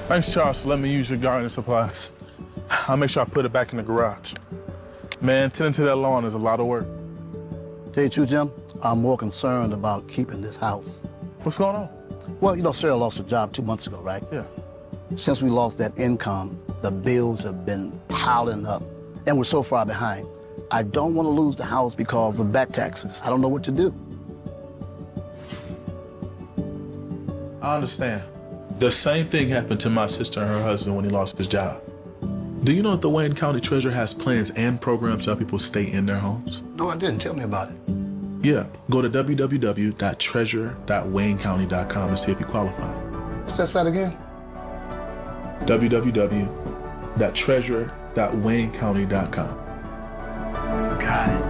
Thanks, Charles, for letting me use your gardening supplies. I'll make sure I put it back in the garage. Man, tending to that lawn is a lot of work. Tell you the truth, Jim, I'm more concerned about keeping this house. What's going on? Well, you know, Sarah lost her job 2 months ago, right? Yeah. Since we lost that income, the bills have been piling up, and we're so far behind. I don't want to lose the house because of back taxes. I don't know what to do. I understand. The same thing happened to my sister and her husband when he lost his job. Do you know that the Wayne County Treasurer has plans and programs to help people stay in their homes? No, I didn't. Tell me about it. Yeah, go to www.treasure.waynecounty.com to see if you qualify. What's that site again? www.treasure.waynecounty.com. Got it.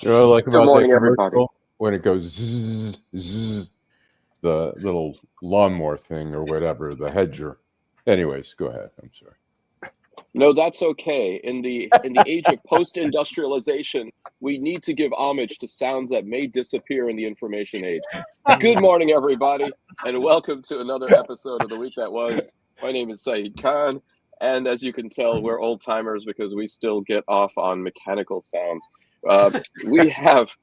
You know, like about morning, that everybody. commercial when it goes zzz, zzz, the little lawnmower thing or whatever, the hedger. Anyways, go ahead. I'm sorry. No, that's okay. In the age of post-industrialization, we need to give homage to sounds that may disappear in the information age. Good morning, everybody, and welcome to another episode of The Week That Was. My name is Saeed Khan, and as you can tell, we're old-timers because we still get off on mechanical sounds. We have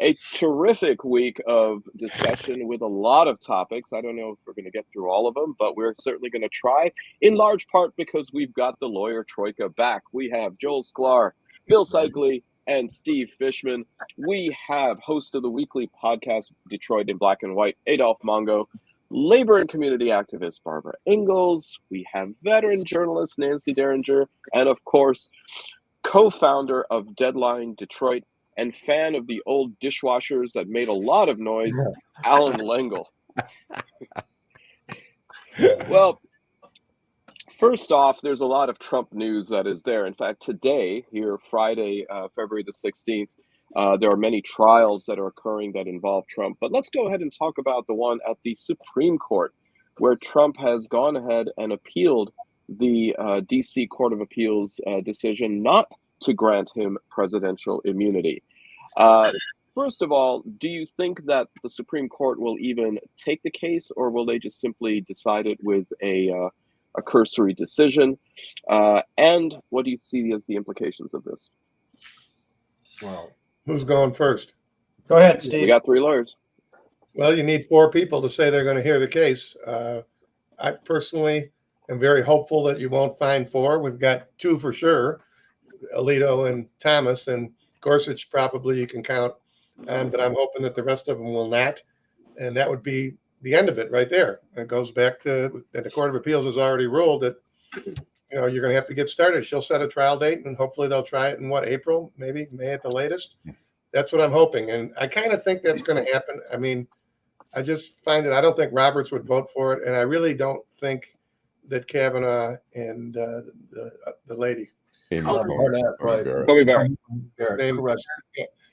a terrific week of discussion with a lot of topics. I don't know if we're going to get through all of them, but we're certainly going to try, in large part because we've got the lawyer troika back. We have Joel Sklar, Bill Seikaly, and Steve Fishman. We have host of the weekly podcast, Detroit in Black and White, Adolph Mongo, labor and community activist, Barb Ingalls. We have veteran journalist, Nancy Derringer, and of course, co-founder of Deadline Detroit, and fan of the old dishwashers that made a lot of noise, Allan Lengel. Well, first off, there's a lot of Trump news that is there. In fact, today, here, Friday, February the 16th, there are many trials that are occurring that involve Trump. But let's go ahead and talk about the one at the Supreme Court, where Trump has gone ahead and appealed the D.C. Court of Appeals decision not to grant him presidential immunity. First of all, do you think that the Supreme Court will even take the case, or will they just simply decide it with a cursory decision? And what do you see as the implications of this? Well, who's going first? Go ahead, Steve. We got three lawyers. Well, you need four people to say they're going to hear the case. I personally am very hopeful that you won't find four. We've got two for sure, Alito and Thomas, and Gorsuch probably you can count on, but I'm hoping that the rest of them will not. And that would be the end of it right there. It goes back to that the Court of Appeals has already ruled that, you know, you're going to have to get started. She'll set a trial date, and hopefully they'll try it in what, April, maybe May at the latest. That's what I'm hoping. And I kind of think that's going to happen. I mean, I just find it, I don't think Roberts would vote for it. And I really don't think that Kavanaugh and the lady, Kobe Barrett.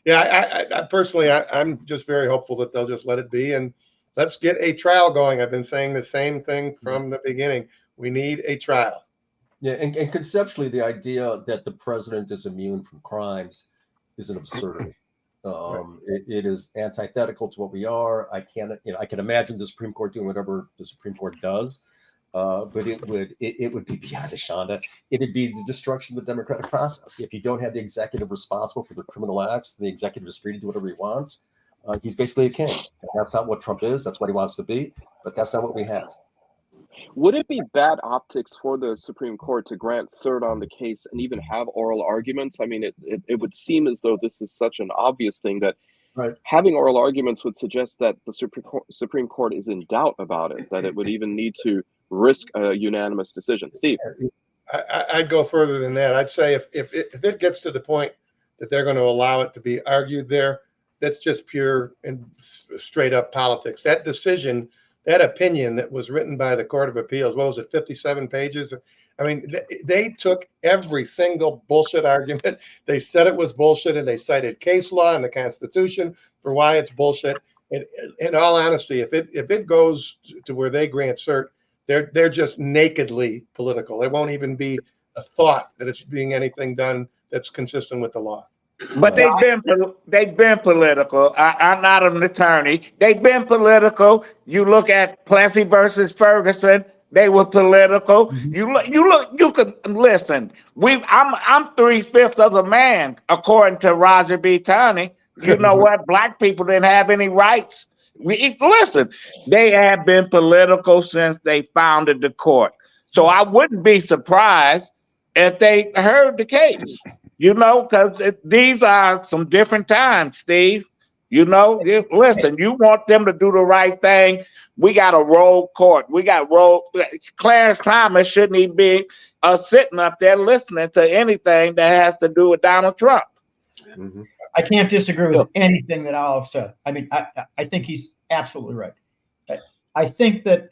Yeah, I personally, I'm just very hopeful that they'll just let it be and let's get a trial going. I've been saying the same thing from the beginning. We need a trial. Yeah, and conceptually, the idea that the president is immune from crimes is an absurdity. It is antithetical to what we are. I can imagine the Supreme Court doing whatever the Supreme Court does. But it would be beyond Ashonda. It would be the destruction of the democratic process. If you don't have the executive responsible for the criminal acts, the executive is free to do whatever he wants. He's basically a king. And that's not what Trump is. That's what he wants to be. But that's not what we have. Would it be bad optics for the Supreme Court to grant cert on the case and even have oral arguments? I mean, it would seem as though this is such an obvious thing that having oral arguments would suggest that the Supreme Court is in doubt about it, that it would even need to risk a unanimous decision. Steve? I'd go further than that. I'd say if it gets to the point that they're going to allow it to be argued there, that's just pure and straight up politics. That decision, that opinion that was written by the Court of Appeals, what was it, 57 pages? I mean, they took every single bullshit argument. They said it was bullshit, and they cited case law and the Constitution for why it's bullshit. And in all honesty, if it goes to where they grant cert, they're just nakedly political. There won't even be a thought that it's being anything done that's consistent with the law. But they've been political. I'm not an attorney. They've been political. You look at Plessy versus Ferguson. They were political. You can listen. I'm 3/5 of a man, according to Roger B. Taney. You know what? Black people didn't have any rights. Listen, they have been political since they founded the court. So I wouldn't be surprised if they heard the case. You know, because these are some different times, Steve. You know, listen, you want them to do the right thing. We got a rogue court. We got rogue. Clarence Thomas shouldn't even be sitting up there listening to anything that has to do with Donald Trump. Mm-hmm. I can't disagree with anything that Olive said. I mean, I think he's absolutely right. I think that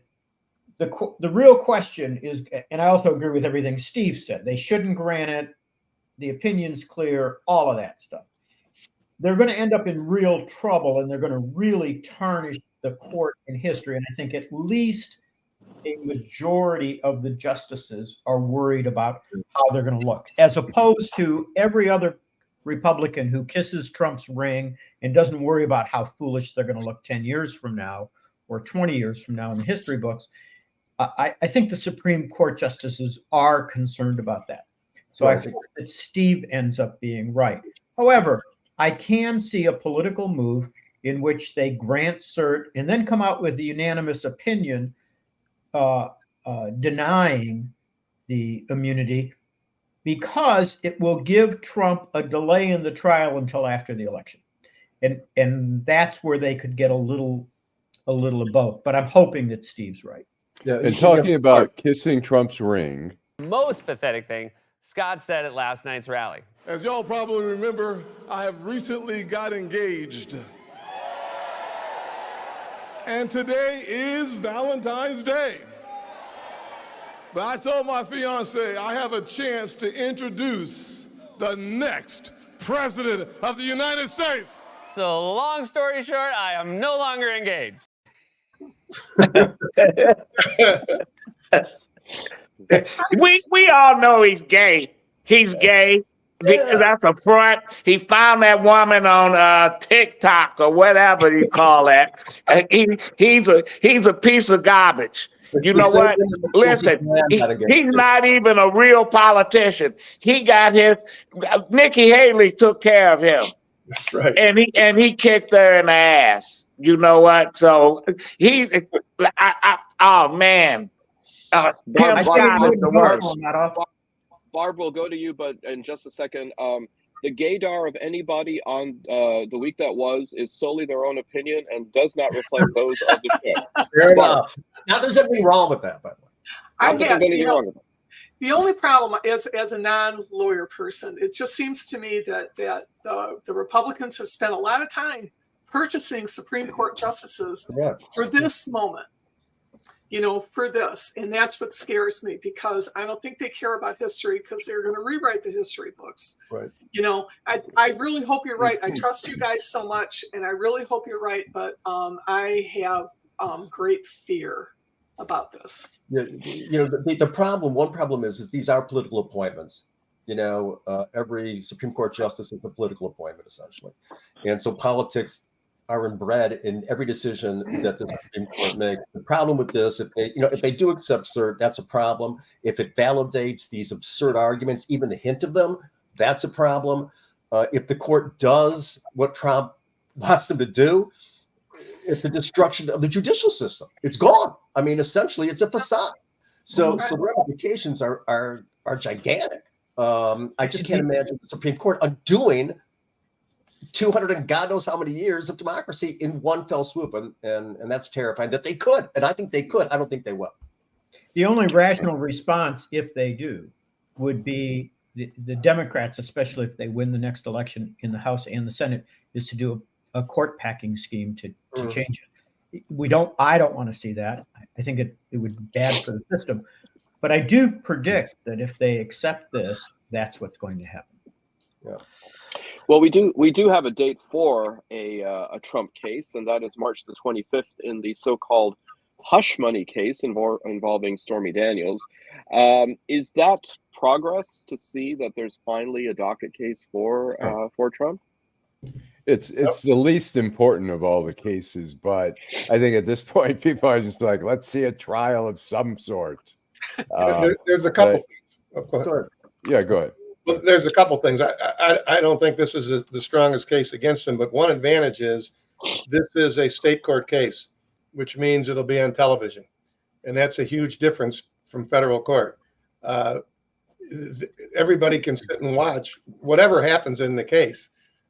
the real question is, and I also agree with everything Steve said, they shouldn't grant it. The opinion's clear, all of that stuff. They're going to end up in real trouble, and they're going to really tarnish the court in history. And I think at least a majority of the justices are worried about how they're going to look, as opposed to every other Republican who kisses Trump's ring and doesn't worry about how foolish they're going to look 10 years from now or 20 years from now in the history books. I think the Supreme Court justices are concerned about that. So I think that Steve ends up being right. However, I can see a political move in which they grant cert and then come out with a unanimous opinion denying the immunity, because it will give Trump a delay in the trial until after the election. And that's where they could get a little of both. But I'm hoping that Steve's right. Yeah, and talking about kissing Trump's ring. Most pathetic thing Scott said at last night's rally. As y'all probably remember, I have recently got engaged. And today is Valentine's Day. But I told my fiance I have a chance to introduce the next president of the United States. So long story short, I am no longer engaged. we all know he's gay. He's gay. That's a front. He found that woman on TikTok or whatever you call that. He's a piece of garbage. You know what? Listen, he's not even a real politician. He got his. Nikki Haley took care of him, right? And he kicked her in the ass. You know what? So oh man, Barb will go to you, but in just a second. The gaydar of anybody on the week that was is solely their own opinion and does not reflect those of the show. Fair enough. Now, there's anything wrong with that, by the way. I have, the only problem is, as a non-lawyer person, it just seems to me that the Republicans have spent a lot of time purchasing Supreme Court justices for this moment. For this. And that's what scares me, because I don't think they care about history, because they're going to rewrite the history books. Right. I really hope you're right. I trust you guys so much, and I really hope you're right. But I have great fear about this. The problem, one problem is these are political appointments. Every Supreme Court justice is a political appointment, essentially. And so politics are inbred in every decision that the Supreme Court makes. The problem with this, if they do accept cert, that's a problem. If it validates these absurd arguments, even the hint of them, that's a problem. If the court does what Trump wants them to do, it's the destruction of the judicial system. It's gone. I mean, essentially, it's a facade. So the ramifications are gigantic. I just can't imagine the Supreme Court undoing 200 and God knows how many years of democracy in one fell swoop, and that's terrifying. That they could, and I think they could. I don't think they will. The only rational response, if they do, would be the Democrats, especially if they win the next election in the House and the Senate, is to do a court packing scheme to change it. I don't want to see that. I think it would be bad for the system. But I do predict that if they accept this, that's what's going to happen. Yeah. Well, we do have a date for a Trump case, and that is March the 25th in the so-called hush money case involving Stormy Daniels. Is that progress to see that there's finally a docket case for Trump? It's the least important of all the cases, but I think at this point people are just like, let's see a trial of some sort. There's a couple things. Go ahead. Yeah, go ahead. Well, there's a couple things. I don't think this is the strongest case against him, but one advantage is this is a state court case, which means it'll be on television, and that's a huge difference from federal court. Everybody can sit and watch whatever happens in the case.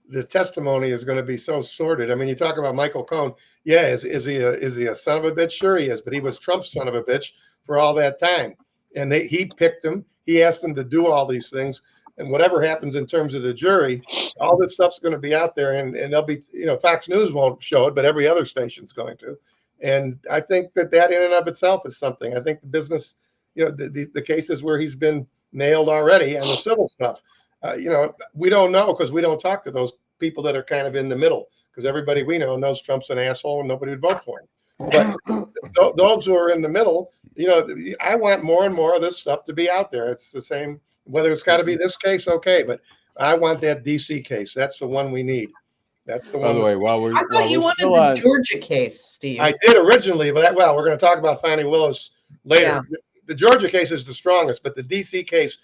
The testimony is going to be so sordid. I mean, you talk about Michael Cohen. Yeah, is he a son of a bitch? Sure he is, but he was Trump's son of a bitch for all that time, and he picked him. He asked them to do all these things, and whatever happens in terms of the jury, all this stuff's going to be out there, and they'll be, Fox News won't show it, but every other station's going to. And I think that in and of itself is something. I think the business, the cases where he's been nailed already and the civil stuff, we don't know because we don't talk to those people that are kind of in the middle, because everybody we know knows Trump's an asshole and nobody would vote for him. But those who are in the middle, I want more and more of this stuff to be out there. It's the same, whether it's got to be this case, okay, but I want that DC case. That's the one we need. That's the one. By the way, I thought you wanted the Georgia case, Steve. I did originally, but we're going to talk about Fani Willis later. Yeah. The Georgia case is the strongest, but the DC case,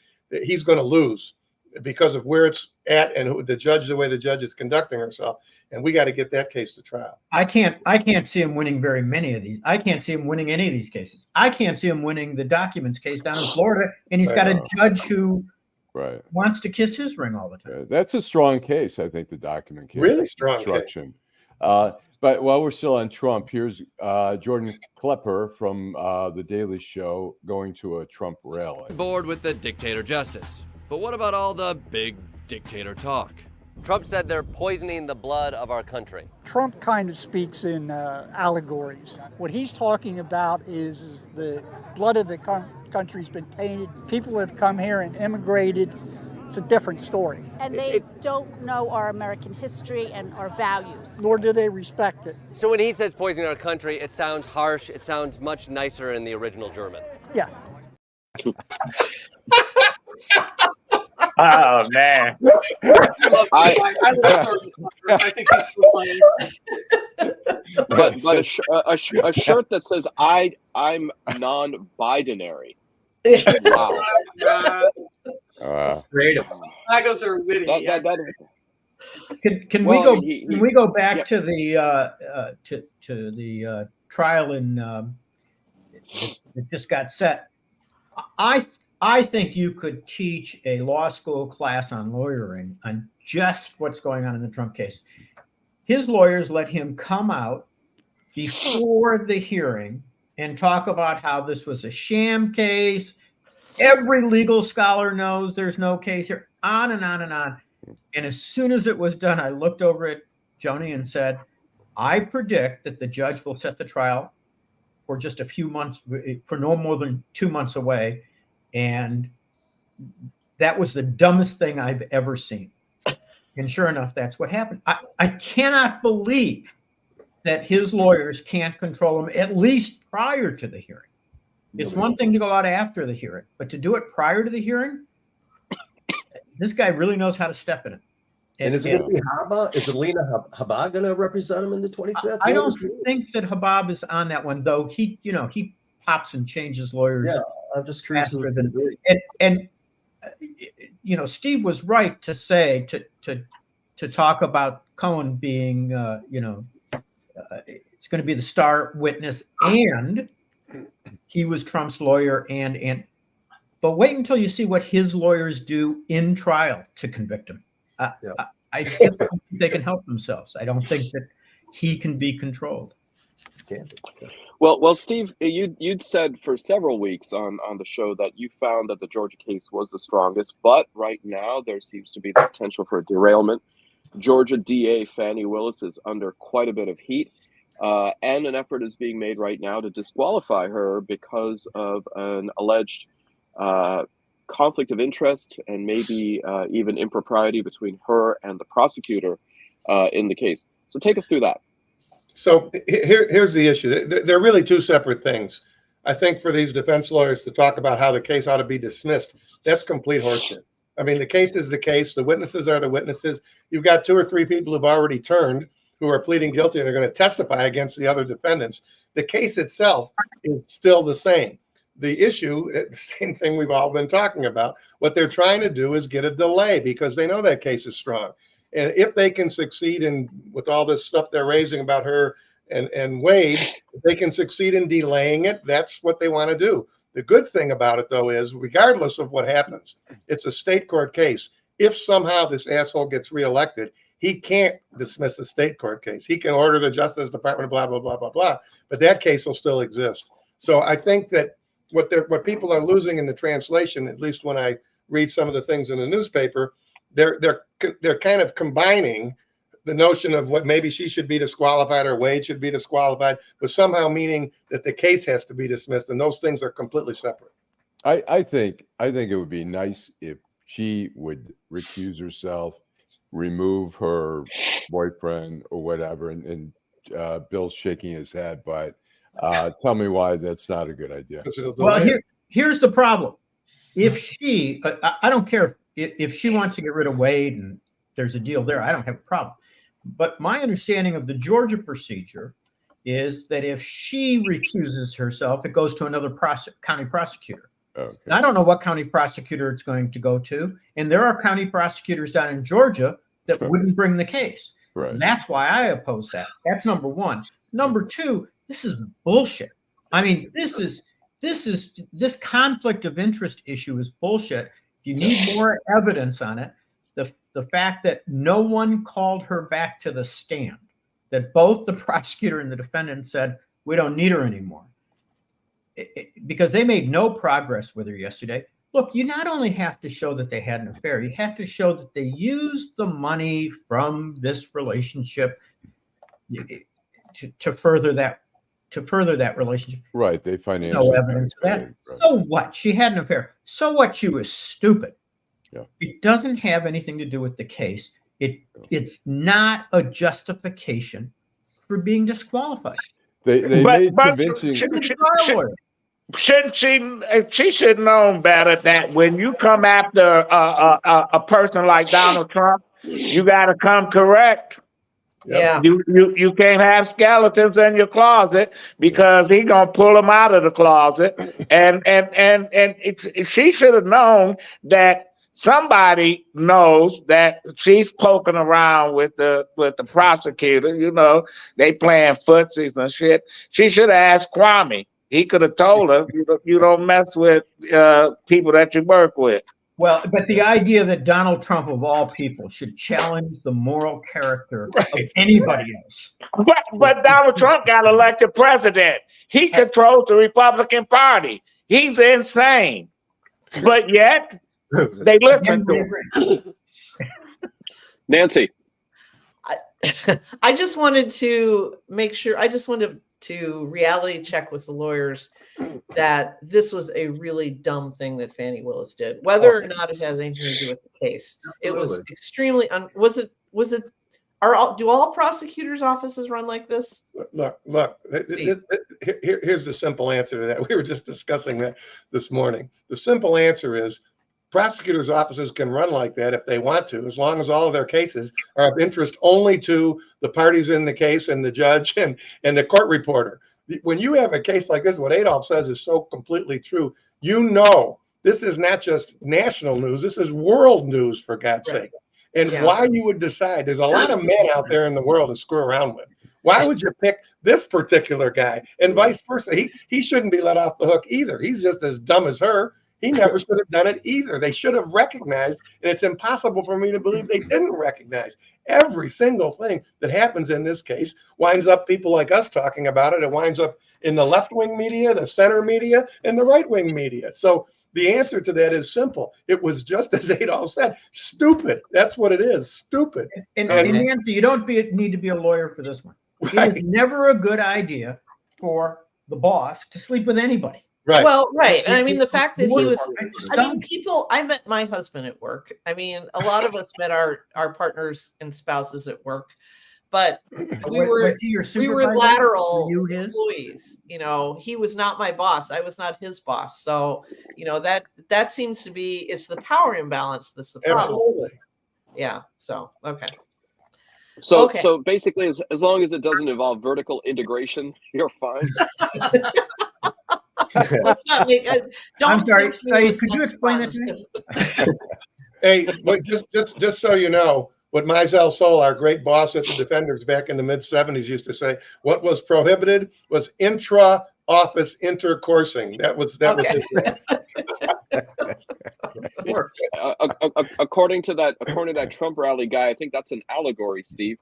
he's going to lose because of where it's at and the way the judge is conducting herself. And we got to get that case to trial. I can't see him winning very many of these. I can't see him winning any of these cases. I can't see him winning the documents case down in Florida, and he's got a judge who wants to kiss his ring all the time. Yeah, that's a strong case, I think, the document case. Really strong case. But while we're still on Trump, here's Jordan Klepper from The Daily Show going to a Trump rally. Bored with the dictator justice. But what about all the big dictator talk? Trump said they're poisoning the blood of our country. Trump kind of speaks in allegories. What he's talking about is the blood of the country's been tainted. People have come here and immigrated. It's a different story. And they don't know our American history and our values. Nor do they respect it. So when he says poisoning our country, it sounds harsh. It sounds much nicer in the original German. Yeah. Oh man! I think he's so funny. But a shirt that says I'm non-Bidenary. Wow. Creative. Slagos are witty. Can we go back to the to the trial in that just got set? I think you could teach a law school class on lawyering on just what's going on in the Trump case. His lawyers let him come out before the hearing and talk about how this was a sham case. Every legal scholar knows there's no case here, on and on and on. And as soon as it was done, I looked over at Joni and said, I predict that the judge will set the trial for just a few months, for no more than 2 months away. And that was the dumbest thing I've ever seen. And sure enough, that's what happened. I cannot believe that his lawyers can't control him, at least prior to the hearing. It's one thing to go out after the hearing, but to do it prior to the hearing, this guy really knows how to step in it. And is it going to be Habba? Is Alina Habba going to represent him in the 25th? I don't think that Habab is on that one, though. He pops and changes lawyers. Yeah, I'm just curious. And Steve was right to say to talk about Cohen being it's going to be the star witness, and he was Trump's lawyer, but wait until you see what his lawyers do in trial to convict him. I just don't think they can help themselves. I don't think that he can be controlled. Well, Steve, you'd said for several weeks on the show that you found that the Georgia case was the strongest, but right now there seems to be the potential for a derailment. Georgia DA Fani Willis is under quite a bit of heat, and an effort is being made right now to disqualify her because of an alleged conflict of interest and maybe even impropriety between her and the prosecutor in the case. So take us through that. So here's the issue. They're really two separate things. I think for these defense lawyers to talk about how the case ought to be dismissed, that's complete horseshit. I mean, the case is the case. The witnesses are the witnesses. You've got 2 or 3 people who've already turned who are pleading guilty and are going to testify against the other defendants. The case itself is still the same. The issue, the same thing we've all been talking about. What they're trying to do is get a delay because they know that case is strong. And if they can succeed in, with all this stuff they're raising about her and Wade, if they can succeed in delaying it, that's what they want to do. The good thing about it, though, is regardless of what happens, it's a state court case. If somehow this asshole gets reelected, he can't dismiss a state court case. He can order the Justice Department, blah, blah, blah, blah, blah. But that case will still exist. So I think that what people are losing in the translation, at least when I read some of the things in the newspaper, they're kind of combining the notion of what maybe she should be disqualified or Wade should be disqualified, but somehow meaning that the case has to be dismissed, and those things are completely separate. I think it would be nice if she would recuse herself, remove her boyfriend or whatever, and Bill's shaking his head, but tell me why that's not a good idea. Well, here's the problem. If she, I don't care if she wants to get rid of Wade and there's a deal there, I don't have a problem. But my understanding of the Georgia procedure is that if she recuses herself, it goes to another county prosecutor. Okay. I don't know what county prosecutor it's going to go to. And there are county prosecutors down in Georgia that wouldn't bring the case. Right. That's why I oppose that. That's number one. Number two, this is bullshit. I mean, this conflict of interest issue is bullshit. If you need more evidence on it, the fact that no one called her back to the stand, that both the prosecutor and the defendant said, we don't need her anymore, because they made no progress with her yesterday. Look, you not only have to show that they had an affair, you have to show that they used the money from this relationship to further that relationship. Right. They financially. No evidence of that. Right. So what? She had an affair. So what? She was stupid. Yeah. It doesn't have anything to do with the case. It's not a justification for being disqualified. She should know better that when you come after a person like Donald Trump, you got to come correct. Yeah. You can't have skeletons in your closet because he's gonna pull them out of the closet. And she should have known that somebody knows that she's poking around with the prosecutor. You know, they playing footsies and shit. She should have asked Kwame. He could have told her, you don't mess with people that you work with. Well, but the idea that Donald Trump, of all people, should challenge the moral character of anybody else. But Donald Trump got elected president. He controls the Republican Party. He's insane. But yet, they listen to him. Nancy. I just wanted to make sure, I just wanted to reality check with the lawyers that this was a really dumb thing that Fani Willis did, whether or not it has anything to do with the case. It was extremely, do all prosecutors' offices run like this? Look, here's the simple answer to that. We were just discussing that this morning. The simple answer is prosecutors' offices can run like that if they want to, as long as all of their cases are of interest only to the parties in the case and the judge and the court reporter. When you have a case like this, what Adolph says is so completely true. You know, this is not just national news. This is world news, for God's sake. And why you would decide, there's a lot of men out there in the world to screw around with. Why would you pick this particular guy? And vice versa. He shouldn't be let off the hook either. He's just as dumb as her. He never should have done it either. They should have recognized, and it's impossible for me to believe they didn't recognize. Every single thing that happens in this case winds up people like us talking about it. It winds up in the left-wing media, the center media, and the right-wing media. So the answer to that is simple. It was just as Adolph said, stupid. That's what it is, stupid. And Nancy, you don't need to be a lawyer for this one. Right. It is never a good idea for the boss to sleep with anybody. Right. Well, right. And I mean, the fact that he was, I met my husband at work. I mean, a lot of us met our partners and spouses at work, but we were Was he your supervisor? lateral Were you his? employees. He was not my boss. I was not his boss. So that seems to be, it's the power imbalance that's the problem. Absolutely. Yeah. So okay. So basically, as long as it doesn't involve vertical integration, you're fine. Let's not make. I'm sorry, Saeed, could you explain that to me? Hey, but just so you know, what Mizell Sol, our great boss at the Defenders back in the mid-'70s, used to say, what was prohibited was intra-office intercoursing. That was his According to that Trump rally guy, I think that's an allegory, Steve.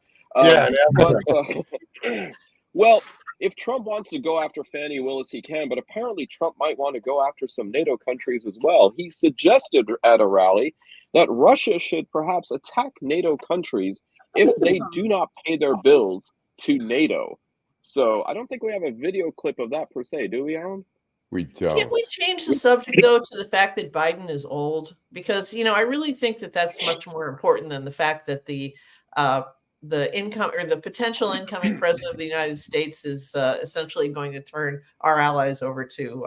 Well, if Trump wants to go after Fani Willis, he can, but apparently Trump might want to go after some NATO countries as well. He suggested at a rally that Russia should perhaps attack NATO countries if they do not pay their bills to NATO. So I don't think we have a video clip of that per se, do we, Alan? We don't. Can't we change the subject, though, to the fact that Biden is old? Because, I really think that that's much more important than the fact that the income or the potential incoming president of the United States is essentially going to turn our allies over to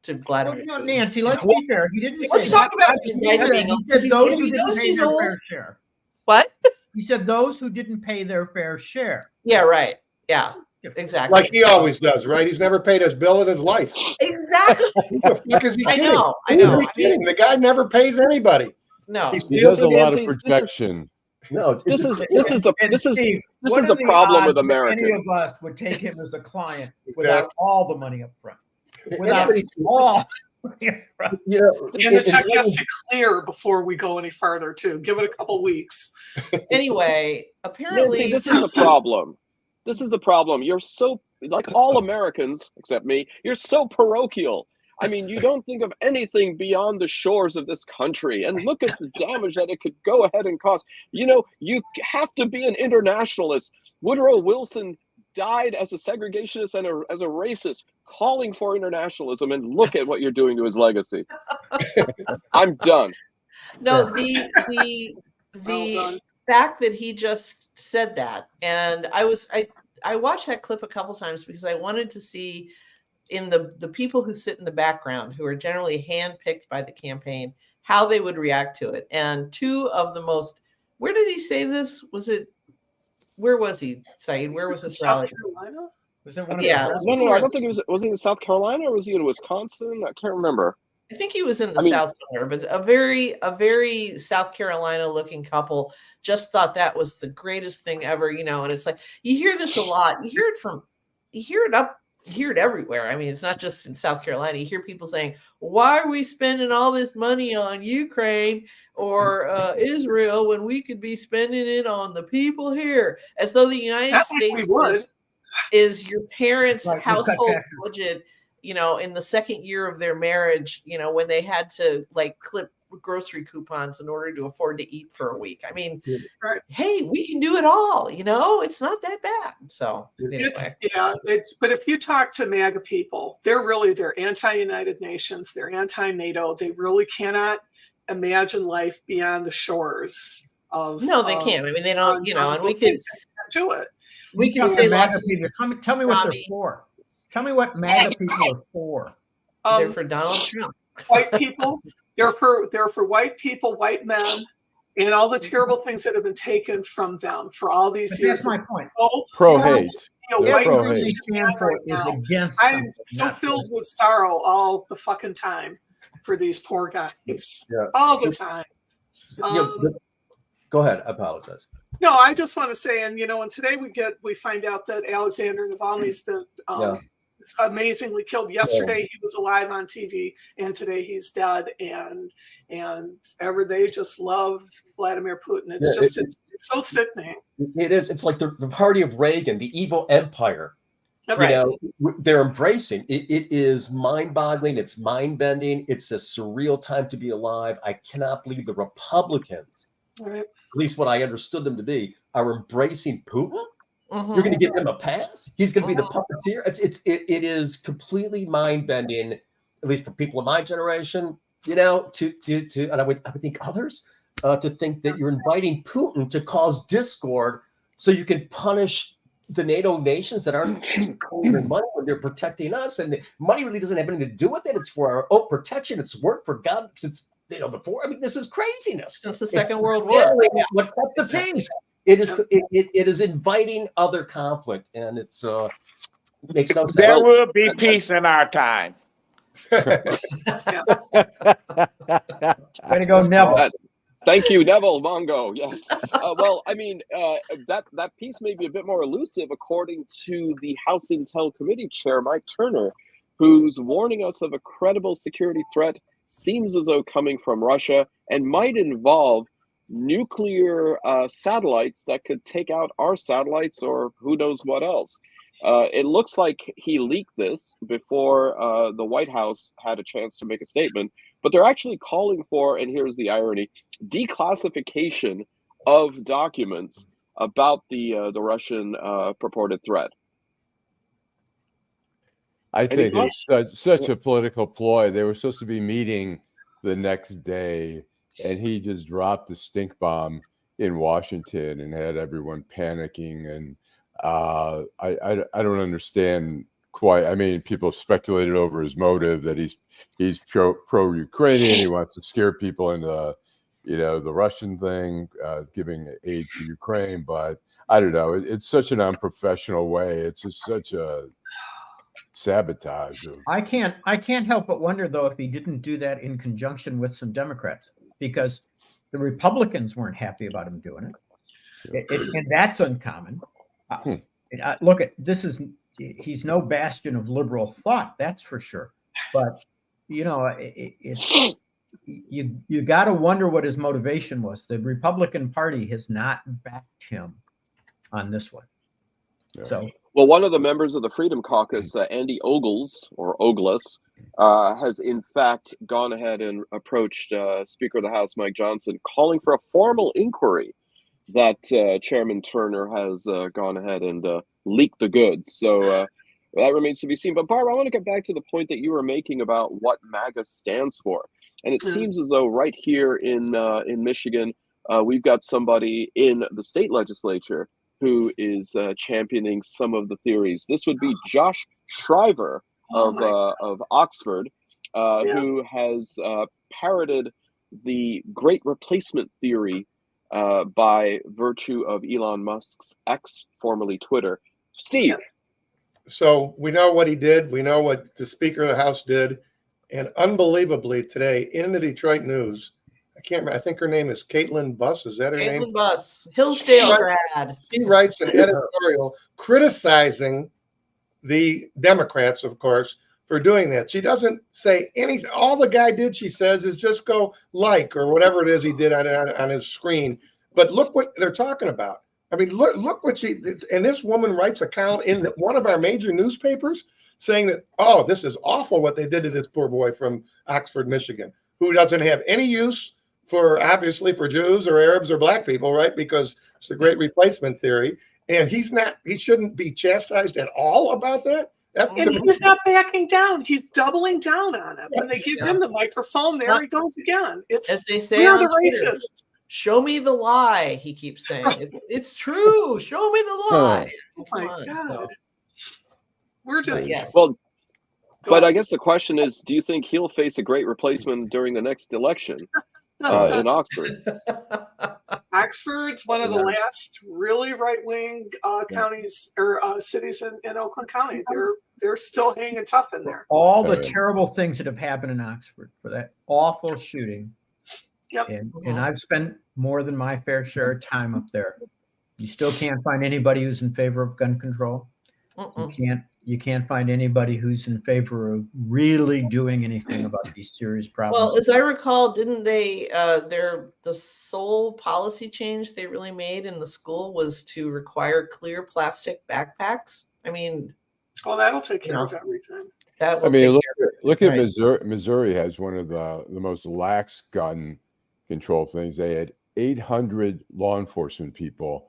Vladimir. No, Nancy, let's be fair. He didn't say. Let's talk about Biden. He said those who didn't pay their fair share. What? He said those who didn't pay their fair share. Yeah, right. Yeah, exactly. Like he always does, right? He's never paid his bill in his life. Exactly. Because he's I kidding. know. Who's he kidding? The guy never pays anybody. No, he does a lot of protection. No, this is the the problem with odds that America. Any of us would take him as a client without all the money up front. Without all. And the check has to clear before we go any farther, too. Give it a couple weeks. Anyway, apparently this is the problem. This is the problem. You're so, like all Americans, except me, you're so parochial. I mean, you don't think of anything beyond the shores of this country. And look at the damage that it could go ahead and cause. You have to be an internationalist. Woodrow Wilson died as a segregationist and as a racist, calling for internationalism. And look at what you're doing to his legacy. I'm done. No, the fact that he just said that, and I watched that clip a couple times because I wanted to see in the people who sit in the background, who are generally handpicked by the campaign, how they would react to it. And two of the most, where did he say this? Where was he, Saeed? Where was this rally? South Carolina? Was that one of No, I don't think it was he in South Carolina or was he in Wisconsin? I can't remember. I think he was in the South somewhere, but a very South Carolina looking couple just thought that was the greatest thing ever, and it's like, you hear this a lot. You hear it everywhere. I mean, it's not just in South Carolina. You hear people saying, why are we spending all this money on Ukraine or Israel when we could be spending it on the people here? As though the United States is your parents' household budget, in the second year of their marriage, when they had to clip grocery coupons in order to afford to eat for a week. I mean, hey, we can do it all, it's not that bad. So anyway. But if you talk to MAGA people, they're anti-United Nations, they're anti-NATO. They really cannot imagine life beyond the shores of. No, they can't. I mean, they don't, and we can do it. We can say MAGA people. Tell me what they're for. Tell me what MAGA people are for. They're for Donald Trump. White people. They're for white people, white men, and all the terrible things that have been taken from them for all these years. That's my point. Pro-hate. I'm so filled with sorrow all the fucking time for these poor guys. All the time. Go ahead. I apologize. No, I just want to say, and today we find out that Alexander Navalny's been amazingly killed. Yesterday he was alive on TV, and today he's dead. And they just love Vladimir Putin. It's it's so sickening. It is. It's like the party of Reagan, the evil empire. Right. They're embracing it. It is mind-boggling. It's mind-bending. It's a surreal time to be alive. I cannot believe the Republicans, at least what I understood them to be, are embracing Putin. Mm-hmm. You're going to give him a pass? He's going to be the puppeteer? It is completely mind-bending, at least for people of my generation, and I would think others, to think that you're inviting Putin to cause discord so you can punish the NATO nations that aren't paying their money when they're protecting us, and the money really doesn't have anything to do with it. It's for our own protection. It's work for God. It's before. I mean, this is craziness. Since the Second World War. What kept the pace? It is inviting other conflict, and it makes no sense. There will be peace in our time. Way to go, Neville. Thank you, Neville Mongo. Yes. Well, I mean, that piece may be a bit more elusive, according to the House Intel Committee Chair, Mike Turner, who's warning us of a credible security threat, seems as though coming from Russia, and might involve nuclear satellites that could take out our satellites or who knows what else. It looks like he leaked this before the White House had a chance to make a statement, but they're actually calling for, and here's the irony, declassification of documents about the Russian purported threat. I think it's such a political ploy. They were supposed to be meeting the next day, and he just dropped a stink bomb in Washington and had everyone panicking. And I don't understand quite. I mean, people speculated over his motive, that he's pro-Ukrainian. He wants to scare people into, the Russian thing, giving aid to Ukraine. But I don't know. It's such an unprofessional way. It's just such a sabotage. I can't help but wonder, though, if he didn't do that in conjunction with some Democrats, because the Republicans weren't happy about him doing it, and that's uncommon. Look at this he's no bastion of liberal thought, that's for sure. But you got to wonder what his motivation was. The Republican Party has not backed him on this one. Yeah. So, well, one of the members of the Freedom Caucus, Andy Ogles, has in fact gone ahead and approached Speaker of the House Mike Johnson, calling for a formal inquiry that Chairman Turner has gone ahead and leaked the goods. So that remains to be seen. But Barb, I want to get back to the point that you were making about what MAGA stands for. And it seems as though right here in Michigan, we've got somebody in the state legislature who is championing some of the theories. This would be Josh Shriver of Oxford, who has parroted the Great Replacement theory by virtue of Elon Musk's X, formerly Twitter. Steve. So we know what he did. We know what the Speaker of the House did. And unbelievably today in the Detroit News, I can't remember, I think her name is Caitlin Buss. Is that her name? Caitlin Buss, Hillsdale grad. She writes an editorial criticizing the Democrats, of course, for doing that. She doesn't say anything. All the guy did, she says, is just go like or whatever it is he did on his screen. But look what they're talking about. I mean, look what she did. And this woman writes a column in one of our major newspapers saying that, oh, this is awful what they did to this poor boy from Oxford, Michigan, who doesn't have any use obviously for Jews or Arabs or black people, right? Because it's the Great Replacement theory. And he shouldn't be chastised at all about that. And he's not backing down. He's doubling down on it. When they give him the microphone, there he goes again. It's, as they say, we're the racists. Show me the lie, he keeps saying. It's true. Show me the lie. Oh my God. We're just well, but I guess the question is, do you think he'll face a Great Replacement during the next election in Oxford? Oxford's one of the last really right-wing counties or cities in Oakland County. They're still hanging tough in there. All the terrible things that have happened in Oxford for that awful shooting. Yep. And I've spent more than my fair share of time up there. You still can't find anybody who's in favor of gun control. You can't find anybody who's in favor of really doing anything about these serious problems. Well, as I recall, didn't they the sole policy change they really made in the school was to require clear plastic backpacks? I mean, that'll take care of everything. That will I mean, look at right. Missouri. Missouri has one of the most lax gun control things. They had 800 law enforcement people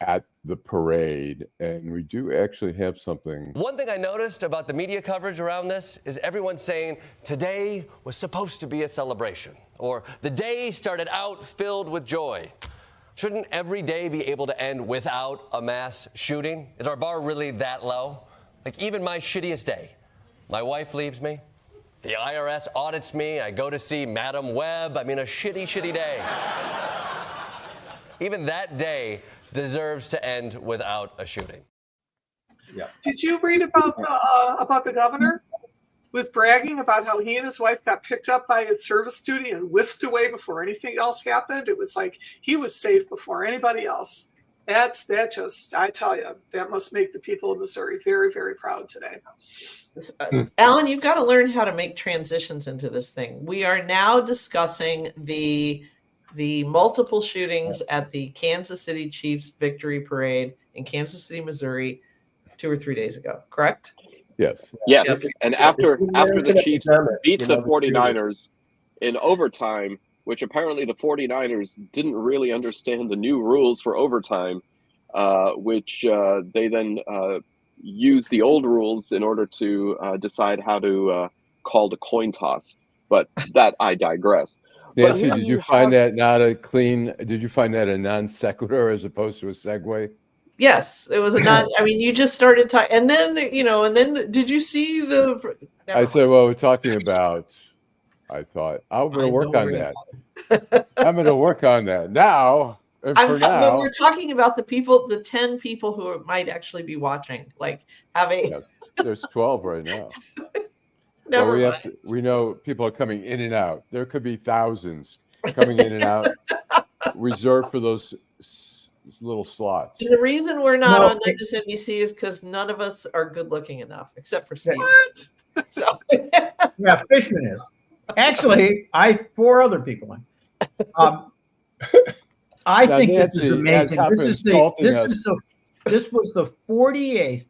at the parade, and we do actually have something. One thing I noticed about the media coverage around this is everyone saying today was supposed to be a celebration, or the day started out filled with joy. Shouldn't every day be able to end without a mass shooting? Is our bar really that low? Like, even my shittiest day, my wife leaves me, the IRS audits me, I go to see Madam Webb. I mean, a shitty, shitty day. Even that day deserves to end without a shooting. Yeah. Did you read about the governor? Was bragging about how he and his wife got picked up by a service duty and whisked away before anything else happened. It was like he was safe before anybody else. I tell you, that must make the people of Missouri very, very proud today. Allan, you've got to learn how to make transitions into this thing. We are now discussing the multiple shootings at the Kansas City Chiefs victory parade in Kansas City, Missouri, 2 or 3 days ago, correct? Yes. And after the Chiefs beat the 49ers in overtime, which apparently the 49ers didn't really understand the new rules for overtime, which they then used the old rules in order to decide how to call the coin toss. But that I digress. Nancy, did you find that a non sequitur as opposed to a segue? Yes, it was a non. I mean, you just started talking, and then did you see the? I said, well, we're talking about. I thought I'm going to work on that. I'm going to work on that now. But we're talking about the 10 people who might actually be watching. Like having. Yes, there's 12 right now. Never mind. We know people are coming in and out. There could be thousands coming in and out, reserved for those little slots. And the reason we're not on NBC is because none of us are good looking enough, except for Steve. What? So. Yeah, Fishman is. Actually, 4 other people. I think this is amazing. This was the 48th.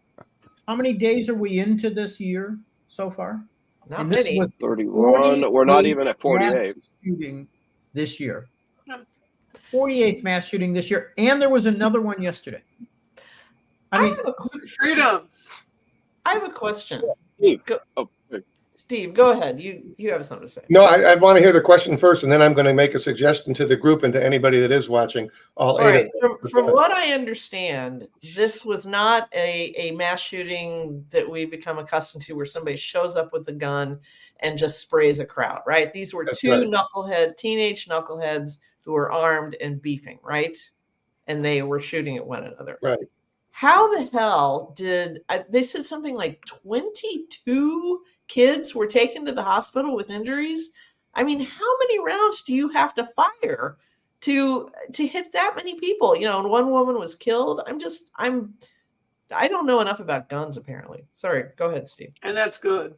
How many days are we into this year so far? Not many. 31. We're not even at 48. Shooting this year. 48th mass shooting this year, and there was another one yesterday. Freedom. I have a question. Steve, go ahead. You have something to say. No, I want to hear the question first, and then I'm going to make a suggestion to the group and to anybody that is watching. All right. From what I understand, this was not a mass shooting that we become accustomed to, where somebody shows up with a gun and just sprays a crowd. Right. These were teenage knuckleheads who were armed and beefing. Right. And they were shooting at one another. Right. How the hell they said something like 22 kids were taken to the hospital with injuries? I mean, how many rounds do you have to fire to hit that many people? And one woman was killed. I don't know enough about guns, apparently. Sorry, go ahead, Steve. And that's good.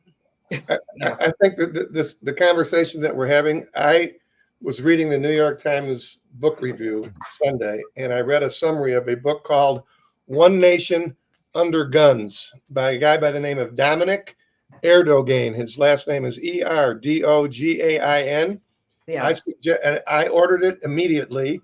I think that the conversation that we're having, I was reading the New York Times book review Sunday, and I read a summary of a book called One Nation Under Guns by a guy by the name of Dominic Erdogan. His last name is Erdogain. Yeah. I ordered it immediately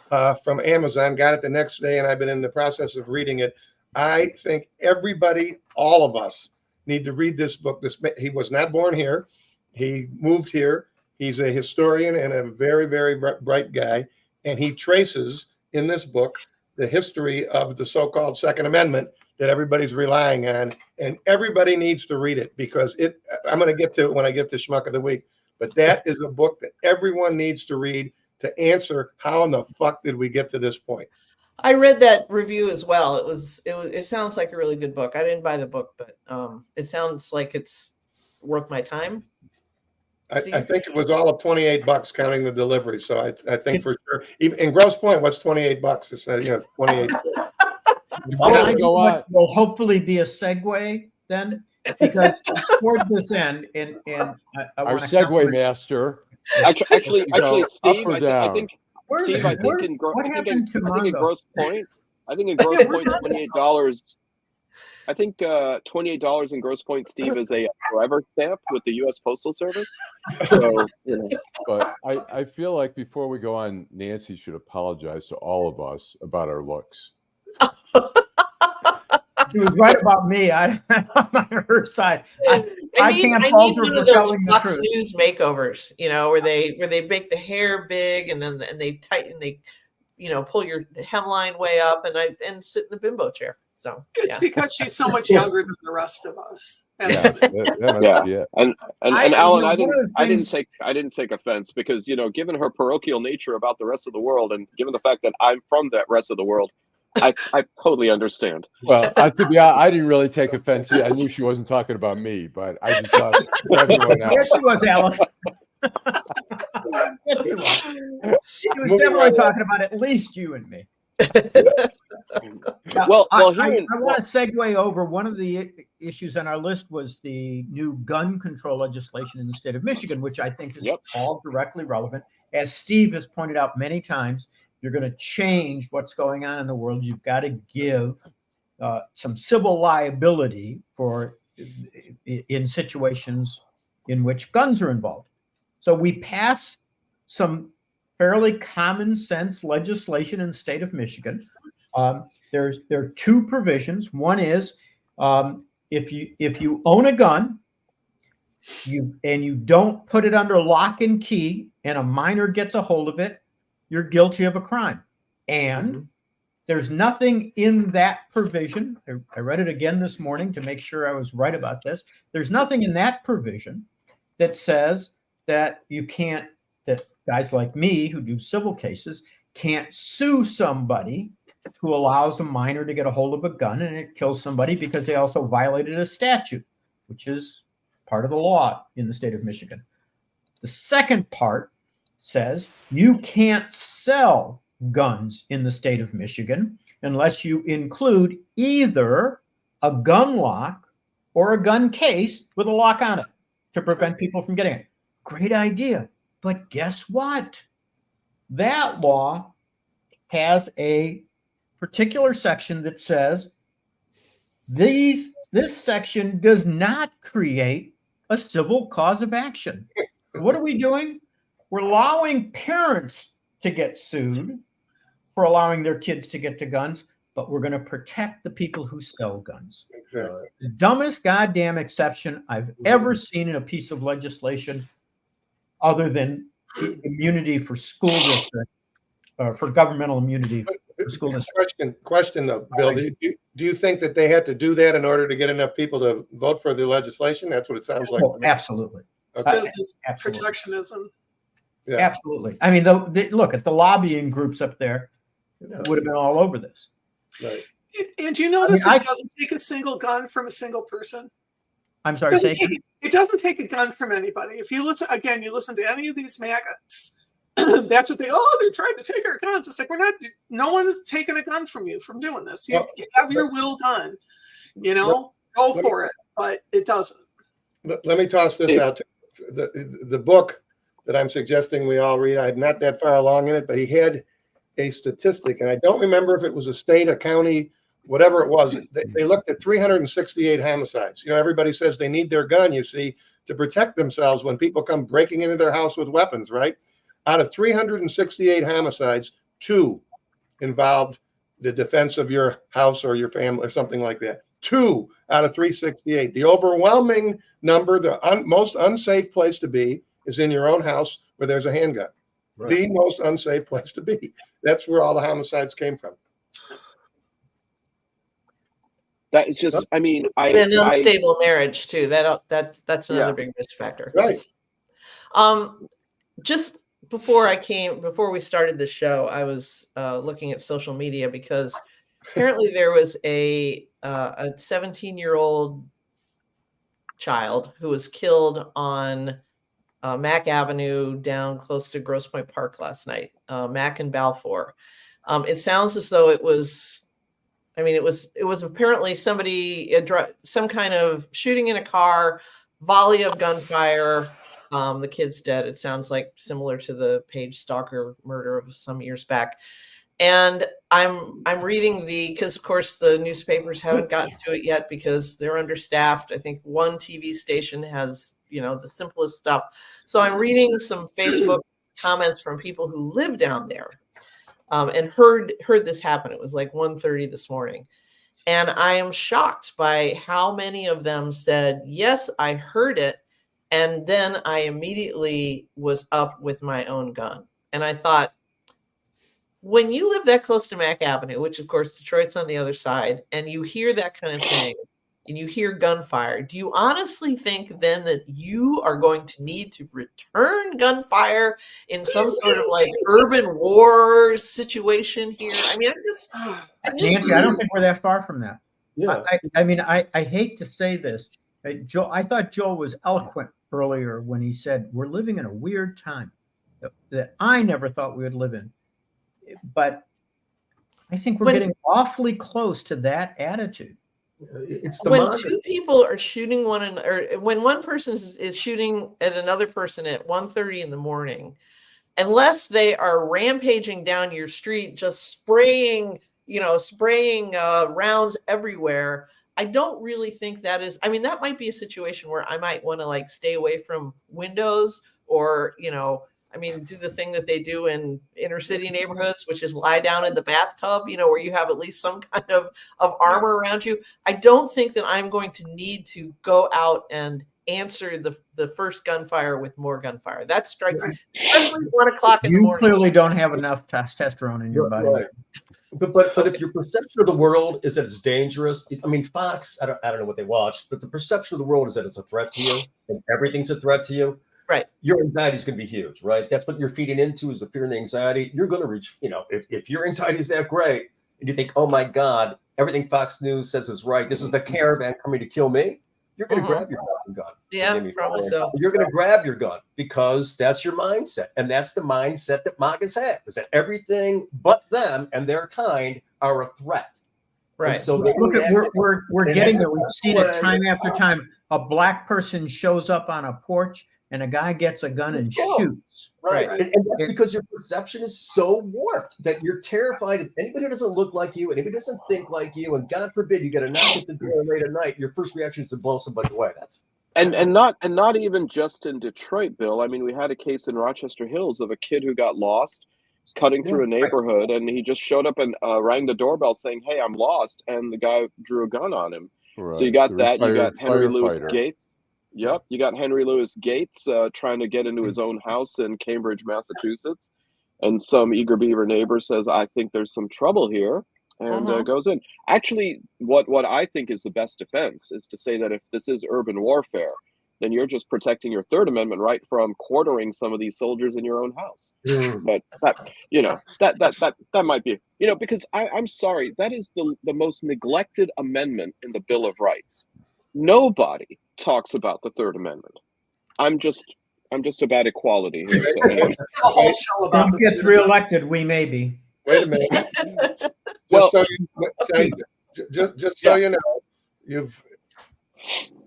from Amazon, got it the next day, and I've been in the process of reading it. I think everybody, all of us, need to read this book. He was not born here. He moved here. He's a historian and a very, very bright guy. And he traces in this book the history of the so-called Second Amendment that everybody's relying on. And everybody needs to read it, because I'm going to get to it when I get to Schmuck of the Week. But that is a book that everyone needs to read to answer how in the fuck did we get to this point. I read that review as well. It sounds like a really good book. I didn't buy the book, but it sounds like it's worth my time. I think it was all of $28 counting the delivery. So I think for sure. Even in Grosse Pointe, what's $28? It's 28. Will hopefully be a segue then, because towards this end, and our segue master. Actually, Steve, I think in Grosse Pointe, $28. I think $28 in Grosse Pointe, Steve, is a forever stamp with the U.S. Postal Service. So, But I feel like before we go on, Nancy should apologize to all of us about our looks. She was right about me. I'm on her side. I need one of those Fox News makeovers, where they make the hair big and then they tighten, they pull your hemline way up and sit in the bimbo chair. So it's because she's so much younger than the rest of us. Yeah. And Alan, I didn't take offense because, given her parochial nature about the rest of the world, and given the fact that I'm from that rest of the world, I totally understand. Well, to be honest, I didn't really take offense. I knew she wasn't talking about me, but I just thought everyone else. Yes, she was, Alan. Yes, she was. She was definitely talking about at least you and me. Now, I want to segue over. One of the issues on our list was the new gun control legislation in the state of Michigan, which I think is all directly relevant. As Steve has pointed out many times, you're going to change what's going on in the world. You've got to give some civil liability in situations in which guns are involved. So we pass some fairly common sense legislation in the state of Michigan. There are two provisions. One is if you own a gun, you don't put it under lock and key, and a minor gets a hold of it, you're guilty of a crime. And there's nothing in that provision. I read it again this morning to make sure I was right about this. There's nothing in that provision that says that that guys like me who do civil cases can't sue somebody who allows a minor to get a hold of a gun and it kills somebody because they also violated a statute, which is part of the law in the state of Michigan. The second part says you can't sell guns in the state of Michigan unless you include either a gun lock or a gun case with a lock on it to prevent people from getting it. Great idea. But guess what? That law has a particular section that says this section does not create a civil cause of action. What are we doing? We're allowing parents to get sued for allowing their kids to get to guns, but we're going to protect the people who sell guns. Exactly. The dumbest goddamn exception I've ever seen in a piece of legislation, other than immunity for school districts, for governmental immunity for school districts. Question though, Bill, do you think that they had to do that in order to get enough people to vote for the legislation? That's what it sounds like. Oh, absolutely. Okay. Business protectionism. Yeah. Absolutely. I mean, look at the lobbying groups up there. Would have been all over this. Right. And you notice it doesn't take a single gun from a single person. I'm sorry. It doesn't take a gun from anybody. If you listen to any of these maggots, that's what they're trying to take our guns. It's like, no one is taking a gun from you from doing this. You have your will done, go for it, but it doesn't. Let me toss this out. The book that I'm suggesting we all read, I'm not that far along in it, but he had a statistic, and I don't remember if it was a state, a county, whatever it was. They looked at 368 homicides. Everybody says they need their gun, to protect themselves when people come breaking into their house with weapons, right? Out of 368 homicides, 2 involved the defense of your house or your family or something like that. 2 out of 368. The overwhelming number, the most unsafe place to be is in your own house where there's a handgun. Right. The most unsafe place to be. That's where all the homicides came from. That is just, I mean, an unstable marriage too. That's another big risk factor. Right. Just before we started the show, I was looking at social media because apparently there was a 17-year-old child who was killed on Mack Avenue down close to Grosse Pointe Park last night, Mack and Balfour. It sounds as though it was apparently some kind of shooting in a car, volley of gunfire. The kid's dead. It sounds like similar to the Page Stalker murder of some years back. And I'm reading because of course the newspapers haven't gotten to it yet because they're understaffed. I think one TV station has, the simplest stuff. So I'm reading some Facebook comments from people who live down there and heard this happen. It was like 1:30 this morning. And I am shocked by how many of them said, yes, I heard it. And then I immediately was up with my own gun. And I thought, when you live that close to Mack Avenue, which of course Detroit's on the other side, and you hear that kind of thing, and you hear gunfire, do you honestly think then that you are going to need to return gunfire in some sort of like urban war situation here? I mean, Nancy, I don't think we're that far from that. Yeah. I mean, I hate to say this. Joe, I thought Joe was eloquent earlier when he said we're living in a weird time that I never thought we would live in. But I think we're getting awfully close to that attitude. It's when two people are shooting or when one person is shooting at another person at 1:30 in the morning, unless they are rampaging down your street, just spraying rounds everywhere, I don't really think that is. I mean, that might be a situation where I might want to like stay away from windows or, do the thing that they do in inner city neighborhoods, which is lie down in the bathtub, where you have at least some kind of armor around you. I don't think that I'm going to need to go out and answer the first gunfire with more gunfire. That strikes, especially 1 o'clock in the morning. You clearly don't have enough testosterone in your body. Right. But if your perception of the world is that it's dangerous, Fox, I don't know what they watch, but the perception of the world is that it's a threat to you and everything's a threat to you. Right. Your anxiety is going to be huge, right? That's what you're feeding into is the fear and the anxiety. You're going to reach, if your anxiety is that great and you think, oh my God, everything Fox News says is right. This is the caravan coming to kill me. You're going to grab your fucking gun. Yeah, probably so. You're going to grab your gun because that's your mindset. And that's the mindset that MAGAs have, is that everything but them and their kind are a threat. Right. And so Look, we're getting it. We've seen it time after time. A black person shows up on a porch and a guy gets a gun and shoots. Right. And that's because your perception is so warped that you're terrified of anybody who doesn't look like you, anybody who doesn't think like you, and God forbid you get a knock at the door late at night, your first reaction is to blow somebody away. That's and not even just in Detroit, Bill. I mean, we had a case in Rochester Hills of a kid who got lost, was cutting through a neighborhood, and he just showed up and rang the doorbell saying, "Hey, I'm lost," and the guy drew a gun on him. Right. So you got that. You got Henry Louis Gates. Yep, you got Henry Louis Gates trying to get into his own house in Cambridge, Massachusetts, and some eager beaver neighbor says, "I think there's some trouble here," and goes in. Actually, what I think is the best defense is to say that if this is urban warfare, then you're just protecting your Third Amendment right from quartering some of these soldiers in your own house. But that might be, because I'm sorry, that is the most neglected amendment in the Bill of Rights. Nobody talks about the Third Amendment. I'm just about equality here. So anyway. Trump gets reelected, we may be. Wait a minute. Just so you know,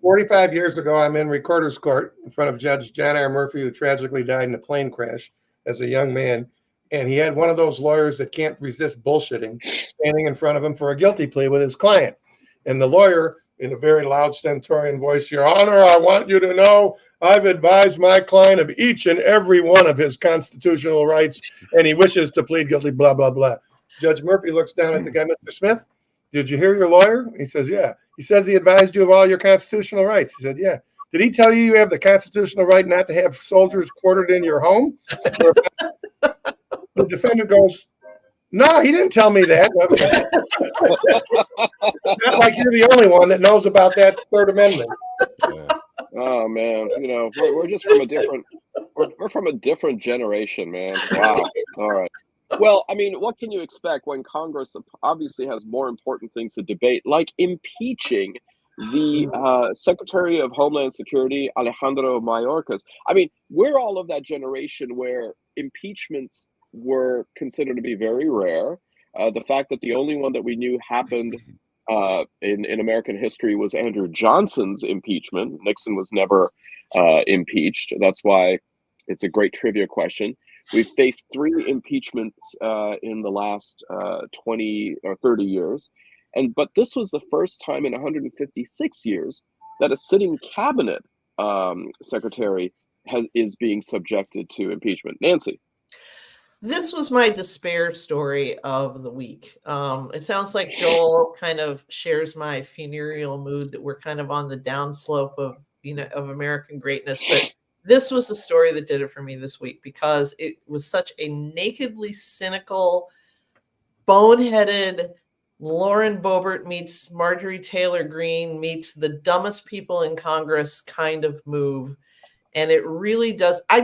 45 years ago, I'm in Recorder's Court in front of Judge John R. Murphy, who tragically died in a plane crash as a young man. And he had one of those lawyers that can't resist bullshitting standing in front of him for a guilty plea with his client. And the lawyer, in a very loud stentorian voice, "Your Honor, I want you to know I've advised my client of each and every one of his constitutional rights, and he wishes to plead guilty, blah, blah, blah." Judge Murphy looks down at the guy, "Mr. Smith, did you hear your lawyer?" He says, "Yeah." He says he advised you of all your constitutional rights. He said, "Yeah." "Did he tell you you have the constitutional right not to have soldiers quartered in your home?" The defendant goes, "No, he didn't tell me that." Not like you're the only one that knows about that Third Amendment. Oh man, we're just from a different we're from a different generation, man. Wow. All right. Well, I mean, what can you expect when Congress obviously has more important things to debate, like impeaching the Secretary of Homeland Security, Alejandro Mayorkas? I mean, we're all of that generation where impeachments were considered to be very rare. The fact that the only one that we knew happened in American history was Andrew Johnson's impeachment. Nixon was never impeached. That's why it's a great trivia question. We've faced 3 impeachments in the last 20 or 30 years. But this was the first time in 156 years that a sitting cabinet secretary is being subjected to impeachment. Nancy. This was my despair story of the week. It sounds like Joel kind of shares my funereal mood that we're kind of on the downslope of American greatness. But this was the story that did it for me this week because it was such a nakedly cynical boneheaded Lauren Boebert meets Marjorie Taylor Greene meets the dumbest people in Congress kind of move. And it really does. I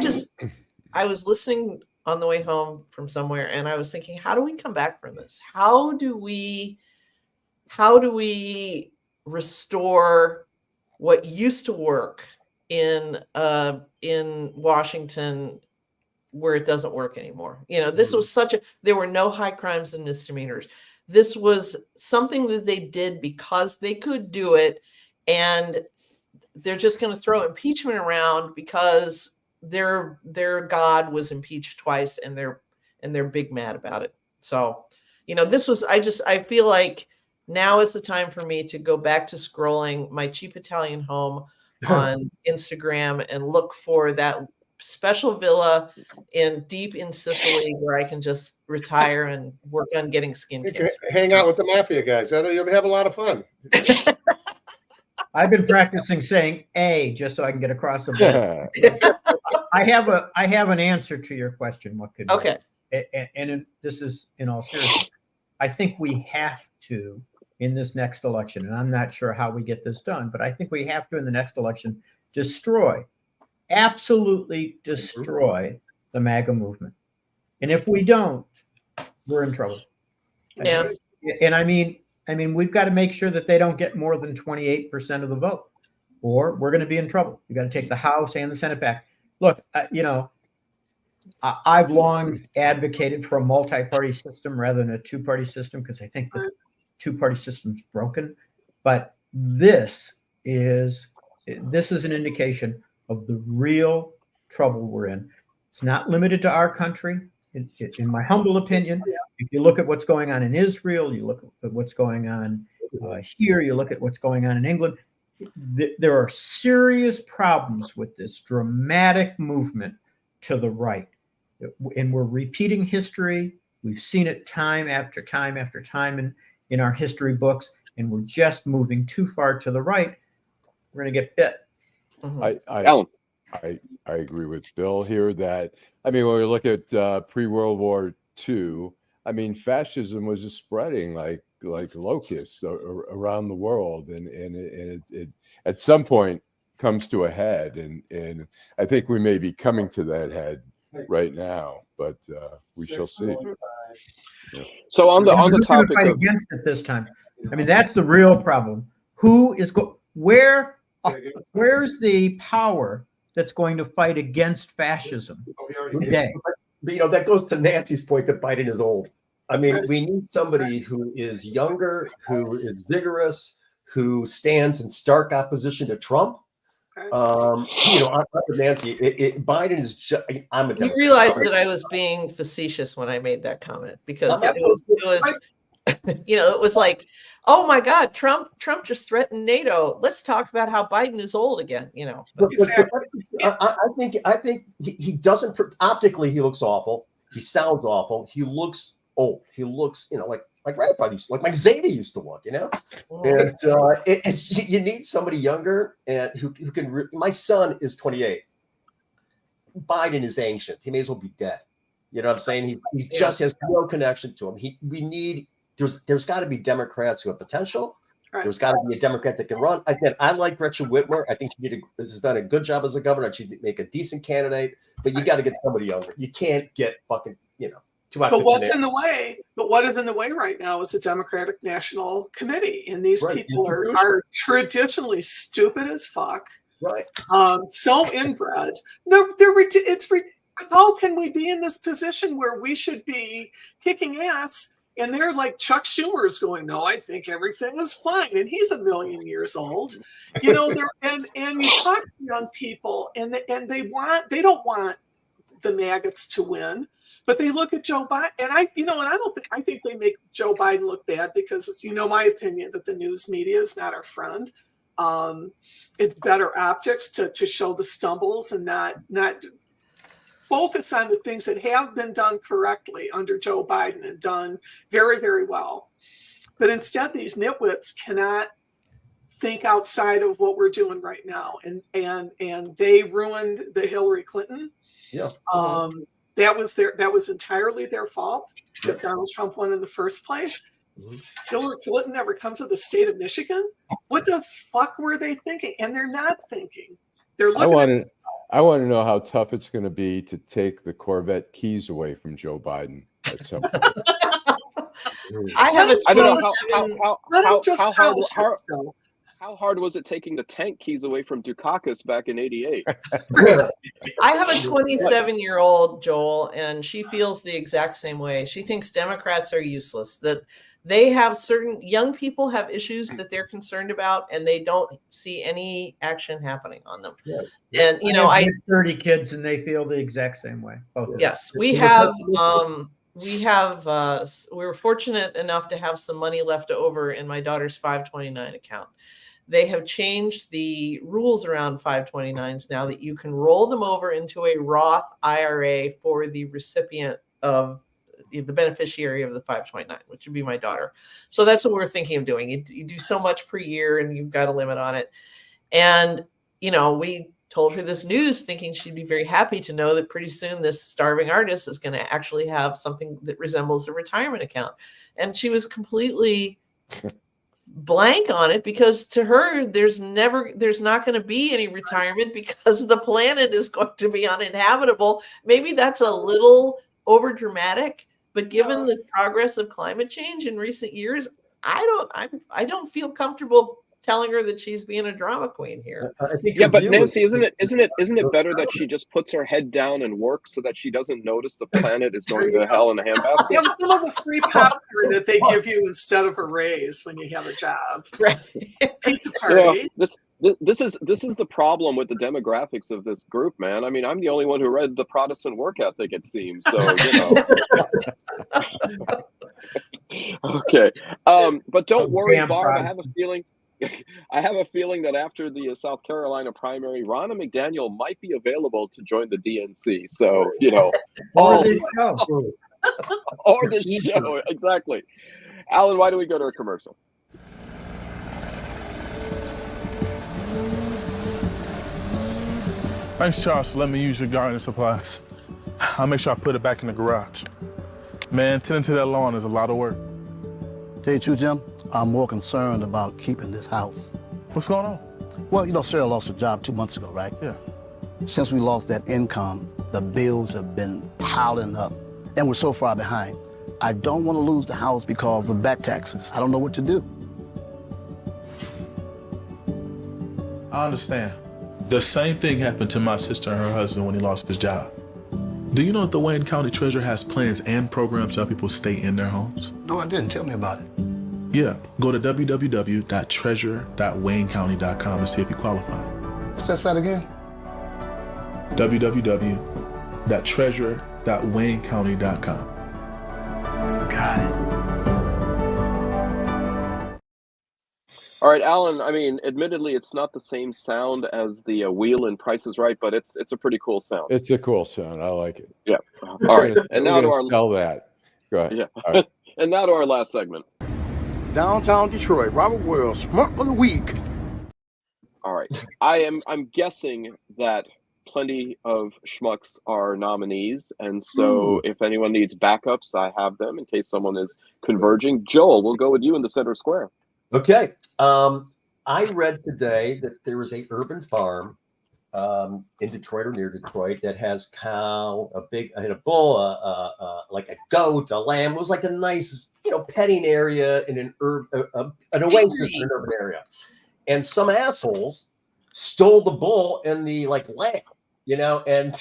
was listening on the way home from somewhere and I was thinking, how do we come back from this? How do we restore what used to work in Washington where it doesn't work anymore? This was there were no high crimes and misdemeanors. This was something that they did because they could do it, and they're just going to throw impeachment around because their God was impeached twice, and they're big mad about it. So, this was I feel like now is the time for me to go back to scrolling my cheap Italian home on Instagram and look for that special villa deep in Sicily where I can just retire and work on getting skin cancer. Hang out with the mafia guys. You'll have a lot of fun. I've been practicing saying A just so I can get across the board. I have an answer to your question. What could okay? And this is in all seriousness. I think we have to in this next election, and I'm not sure how we get this done, but I think we have to in the next election absolutely destroy the MAGA movement. And if we don't, we're in trouble. Yeah. And I mean, we've got to make sure that they don't get more than 28% of the vote, or we're going to be in trouble. We got to take the House and the Senate back. Look, I've long advocated for a multi-party system rather than a two-party system because I think the two-party system's broken. But this is an indication of the real trouble we're in. It's not limited to our country. In my humble opinion, if you look at what's going on in Israel, you look at what's going on here, you look at what's going on in England, there are serious problems with this dramatic movement to the right. And we're repeating history. We've seen it time after time after time in our history books, and we're just moving too far to the right. We're going to get bit. I agree with Bill here that, when we look at pre-World War II, fascism was just spreading like locusts around the world, and it at some point comes to a head, and I think we may be coming to that head right now, but we shall see. Yeah. So on the topic of against it this time, that's the real problem. Who is where's the power that's going to fight against fascism today? But, that goes to Nancy's point that Biden is old. We need somebody who is younger, who is vigorous, who stands in stark opposition to Trump. Nancy, Biden is just, I'm a Democrat. You realized that I was being facetious when I made that comment because it was like, oh my God, Trump just threatened NATO. Let's talk about how Biden is old again. I think he doesn't optically. He looks awful. He sounds awful. He looks old. He looks, like Grandpa used to, like Zeta used to look, And you need somebody younger and who can. My son is 28. Biden is ancient. He may as well be dead. You know what I'm saying? He just has no connection to him. There's got to be Democrats who have potential. Right. There's got to be a Democrat that can run. Again, I like Gretchen Whitmer. I think she has done a good job as a governor. She'd make a decent candidate, but you got to get somebody younger. You can't get fucking, too much. But what's in the way? But what is in the way right now is the Democratic National Committee, and these people are traditionally stupid as fuck. Right. So inbred. How can we be in this position where we should be kicking ass? And they're like Chuck Schumer's going, no, I think everything is fine. And he's 1,000,000 years old. And you talk to young people and they don't want the maggots to win, but they look at Joe Biden and I think they make Joe Biden look bad because it's, my opinion that the news media is not our friend. It's better optics to show the stumbles and not focus on the things that have been done correctly under Joe Biden and done very, very well. But instead, these nitwits cannot think outside of what we're doing right now. And they ruined the Hillary Clinton. Yeah. that was entirely their fault that Donald Trump won in the first place. Hillary Clinton never comes to the state of Michigan. What the fuck were they thinking? And they're not thinking. They're looking I want to know how tough it's going to be to take the Corvette keys away from Joe Biden at some point. I have a I don't know how hard was it taking the tank keys away from Dukakis back in '88? I have a 27-year-old, Joel, and she feels the exact same way. She thinks Democrats are useless, that they have certain young people have issues that they're concerned about, and they don't see any action happening on them. Yeah. And, you know, I have 30 kids and they feel the exact same way. Yes, we have, we were fortunate enough to have some money left over in my daughter's 529 account. They have changed the rules around 529s now that you can roll them over into a Roth IRA for the recipient of the beneficiary of the 529, which would be my daughter. So that's what we're thinking of doing. You do so much per year and you've got a limit on it. And, you know, we told her this news thinking she'd be very happy to know that pretty soon this starving artist is going to actually have something that resembles a retirement account. And she was completely blank on it, because to her there's not going to be any retirement because the planet is going to be uninhabitable. Maybe that's a little over dramatic, but given the progress of climate change in recent years, I don't feel comfortable telling her that she's being a drama queen here. Yeah, but Nancy, isn't it better that she just puts her head down and works so that she doesn't notice the planet is going to hell in a handbasket? You have some of the free popcorn that they give you instead of a raise when you have a job. Right. Pizza party. This is the problem with the demographics of this group, man. I mean, I'm the only one who read the Protestant work ethic, it seems. So, you know. Okay. But don't worry, Barb. I have a feeling that after the South Carolina primary, Ronna McDaniel might be available to join the DNC. So, you know, or this show. Or this show, exactly. Alan, why don't we go to a commercial? Thanks, Charles, for letting me use your gardening supplies. I'll make sure I put it back in the garage. Man, tending to that lawn is a lot of work. Tell you the truth, Jim, I'm more concerned about keeping this house. What's going on? Well, you know, Sarah lost her job 2 months ago, right? Yeah. Since we lost that income, the bills have been piling up, and we're so far behind. I don't want to lose the house because of back taxes. I don't know what to do. I understand. The same thing happened to my sister and her husband when he lost his job. Do you know that the Wayne County Treasurer has plans and programs to help people stay in their homes? No, I didn't. Tell me about it. Yeah, go to www.treasure.waynecounty.com and see if you qualify. What's that site again? www.treasure.waynecounty.com. Got it. All right, Alan, I mean, admittedly, it's not the same sound as the wheel in Price is Right, but it's a pretty cool sound. It's a cool sound. I like it. Yeah. All right. And now to our sell that. Go ahead. Yeah. Right. And now to our last segment. Downtown Detroit, Robert Wells, Schmuck of the Week. All right. I'm guessing that plenty of schmucks are nominees, and so if anyone needs backups, I have them in case someone is converging. Joel, we'll go with you in the center square. Okay. I read today that there is a urban farm in Detroit or near Detroit that has cow, a bull, like a goat, a lamb. It was like a nice, petting area in an oasis in an urban area. And some assholes stole the bull and the lamb, and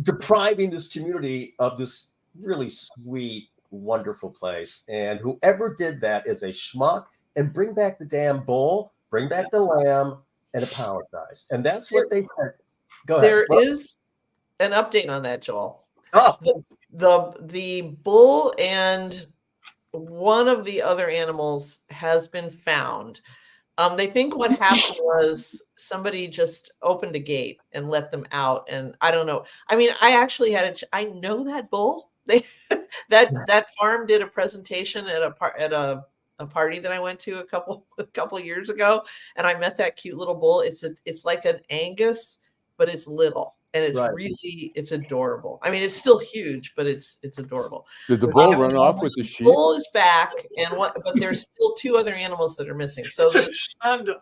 depriving this community of this really sweet, wonderful place. And whoever did that is a schmuck. And bring back the damn bull, bring back the lamb, and apologize. And that's what they said. Go ahead. There is an update on that, Joel. Oh. The bull and one of the other animals has been found. They think what happened was somebody just opened a gate and let them out. And I don't know. I mean, I actually I know that bull. That farm did a presentation at a party that I went to a couple years ago, and I met that cute little bull. It's like an Angus, but it's little, and it's Right. really, it's adorable. I mean, it's still huge, but it's adorable. Did the bull run off with the The sheep? bull is back, but there's still 2 other animals that are missing. So It's a Shonda.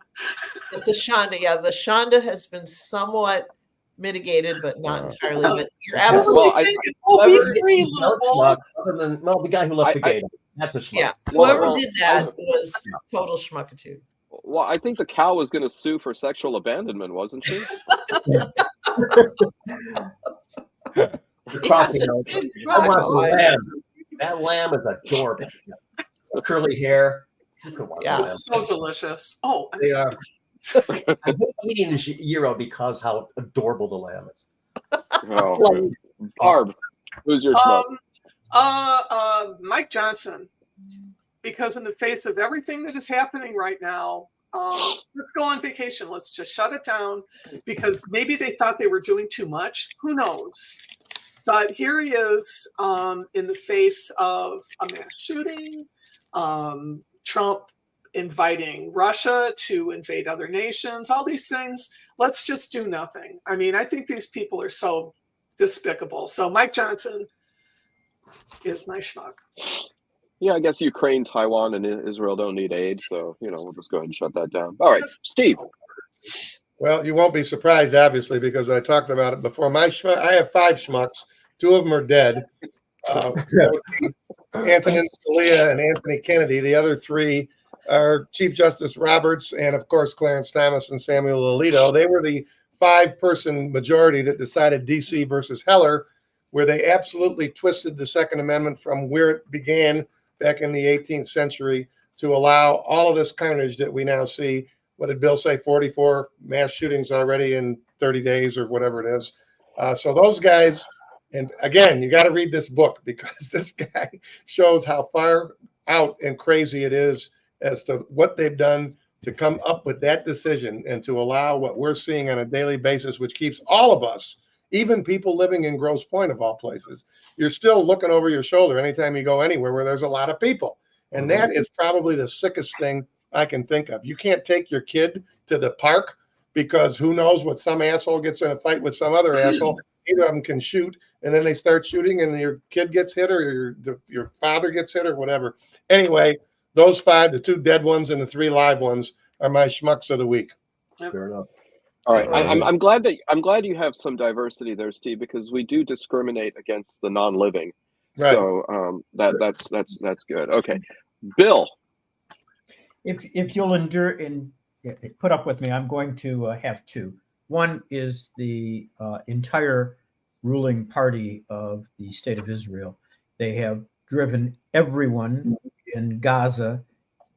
it's a Shonda. Yeah, the Shonda has been somewhat mitigated, but not entirely. But you're absolutely Whoever be free, did little the bull. other than the guy who left the gate. That's a schmuck. Yeah, whoever did that was total schmuckitude. Well, I think the cow was going to sue for sexual abandonment, wasn't she? That lamb is adorable. Curly hair. Yeah, so delicious. Oh, I'm They sorry. are. I'm eating this gyro because how adorable the lamb is. Oh, Barb, who's your schmuck? Mike Johnson, because in the face of everything that is happening right now, let's go on vacation. Let's just shut it down, because maybe they thought they were doing too much. Who knows? But here he is in the face of a mass shooting, Trump inviting Russia to invade other nations, all these things. Let's just do nothing. I mean, I think these people are so despicable. So Mike Johnson is my schmuck. Yeah, I guess Ukraine, Taiwan, and Israel don't need aid, so we'll just go ahead and shut that down. All right, Steve. Well, you won't be surprised, obviously, because I talked about it before. I have 5 schmucks. 2 of them are dead. Antonin Scalia and Anthony Kennedy. The other 3 are Chief Justice Roberts and, of course, Clarence Thomas and Samuel Alito. They were the 5-person majority that decided D.C. versus Heller, where they absolutely twisted the Second Amendment from where it began back in the 18th century to allow all of this carnage that we now see. What did Bill say? 44 mass shootings already in 30 days or whatever it is. So those guys, and again, you got to read this book, because this guy shows how far out and crazy it is as to what they've done to come up with that decision and to allow what we're seeing on a daily basis, which keeps all of us, even people living in Grosse Pointe of all places, you're still looking over your shoulder anytime you go anywhere where there's a lot of people. And that is probably the sickest thing I can think of. You can't take your kid to the park, because who knows what some asshole gets in a fight with some other asshole. Either of them can shoot, and then they start shooting and your kid gets hit, or your father gets hit, or whatever. Anyway, those 5, the 2 dead ones and the 3 live ones, are my schmucks of the week. Fair enough. All right, I'm glad you have some diversity there, Steve, because we do discriminate against the non-living. Right. So that's good. Okay, Bill. If you'll endure and put up with me, I'm going to have 2. One is the entire ruling party of the state of Israel. They have driven everyone in Gaza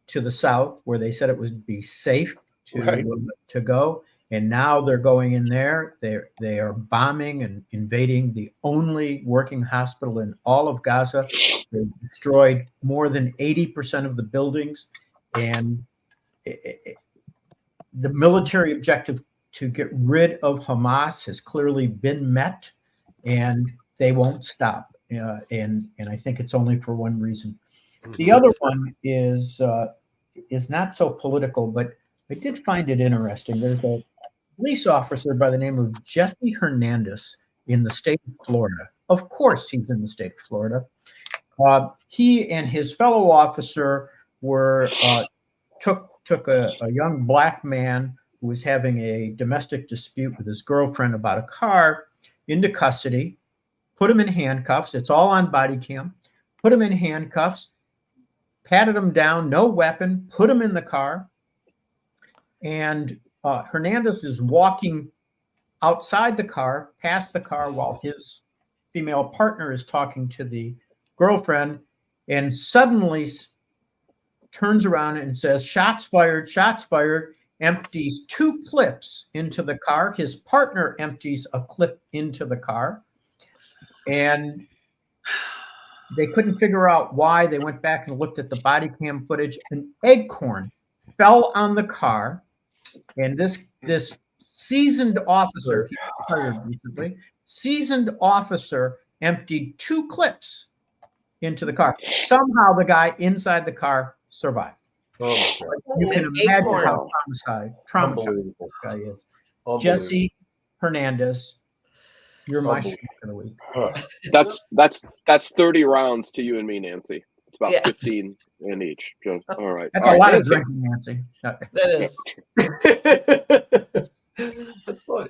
to the south, where they said it would be safe to go. And now they're going in there. They are bombing and invading the only working hospital in all of Gaza. They've destroyed more than 80% of the buildings. And the military objective to get rid of Hamas has clearly been met, and they won't stop. And I think it's only for one reason. The other one is not so political, but I did find it interesting. There's a police officer by the name of Jesse Hernandez in the state of Florida. Of course, he's in the state of Florida. He and his fellow officer were took a young black man who was having a domestic dispute with his girlfriend about a car into custody, put him in handcuffs. It's all on body cam. Put him in handcuffs, patted him down, no weapon, put him in the car. And Hernandez is walking outside the car, past the car, while his female partner is talking to the girlfriend, and suddenly turns around and says, "Shots fired, shots fired," empties 2 clips into the car. His partner empties a clip into the car. And they couldn't figure out why. They went back and looked at the body cam footage. An acorn fell on the car. And this seasoned officer, he was hired recently, seasoned officer emptied 2 clips into the car. Somehow the guy inside the car survived. You can imagine how traumatized this guy is. Jesse Hernandez You're my schmuck of the week. That's 30 rounds to you and me, Nancy. It's about Yeah. 15 in each. All right. That's All a right, lot of Nancy. drinking, Nancy. That is. That's fine.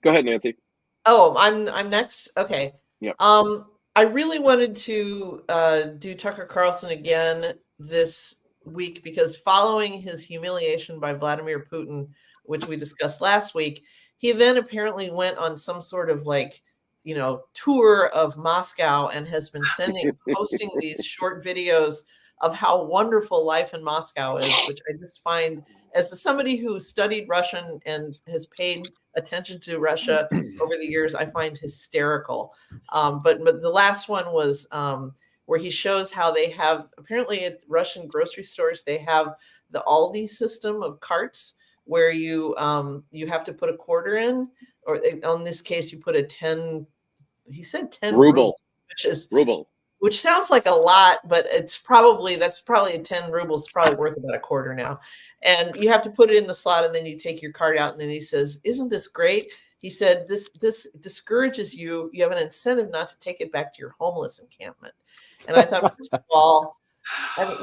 Go ahead, Nancy. Oh, I'm next. Okay. Yep. I really wanted to do Tucker Carlson again this week because following his humiliation by Vladimir Putin, which we discussed last week, he then apparently went on some sort of tour of Moscow and has been posting these short videos of how wonderful life in Moscow is, which I just find, as somebody who studied Russian and has paid attention to Russia over the years, I find hysterical. But the last one was where he shows how they have, apparently at Russian grocery stores, they have the Aldi system of carts where you have to put a quarter in, or in this case, you put a 10, he said 10 ruble, which is ruble. Which sounds like a lot, but that's probably 10 rubles, probably worth about a quarter now. And you have to put it in the slot and then you take your card out. And then he says, "Isn't this great?" He said, this discourages you. You have an incentive not to take it back to your homeless encampment. And I thought, first of all,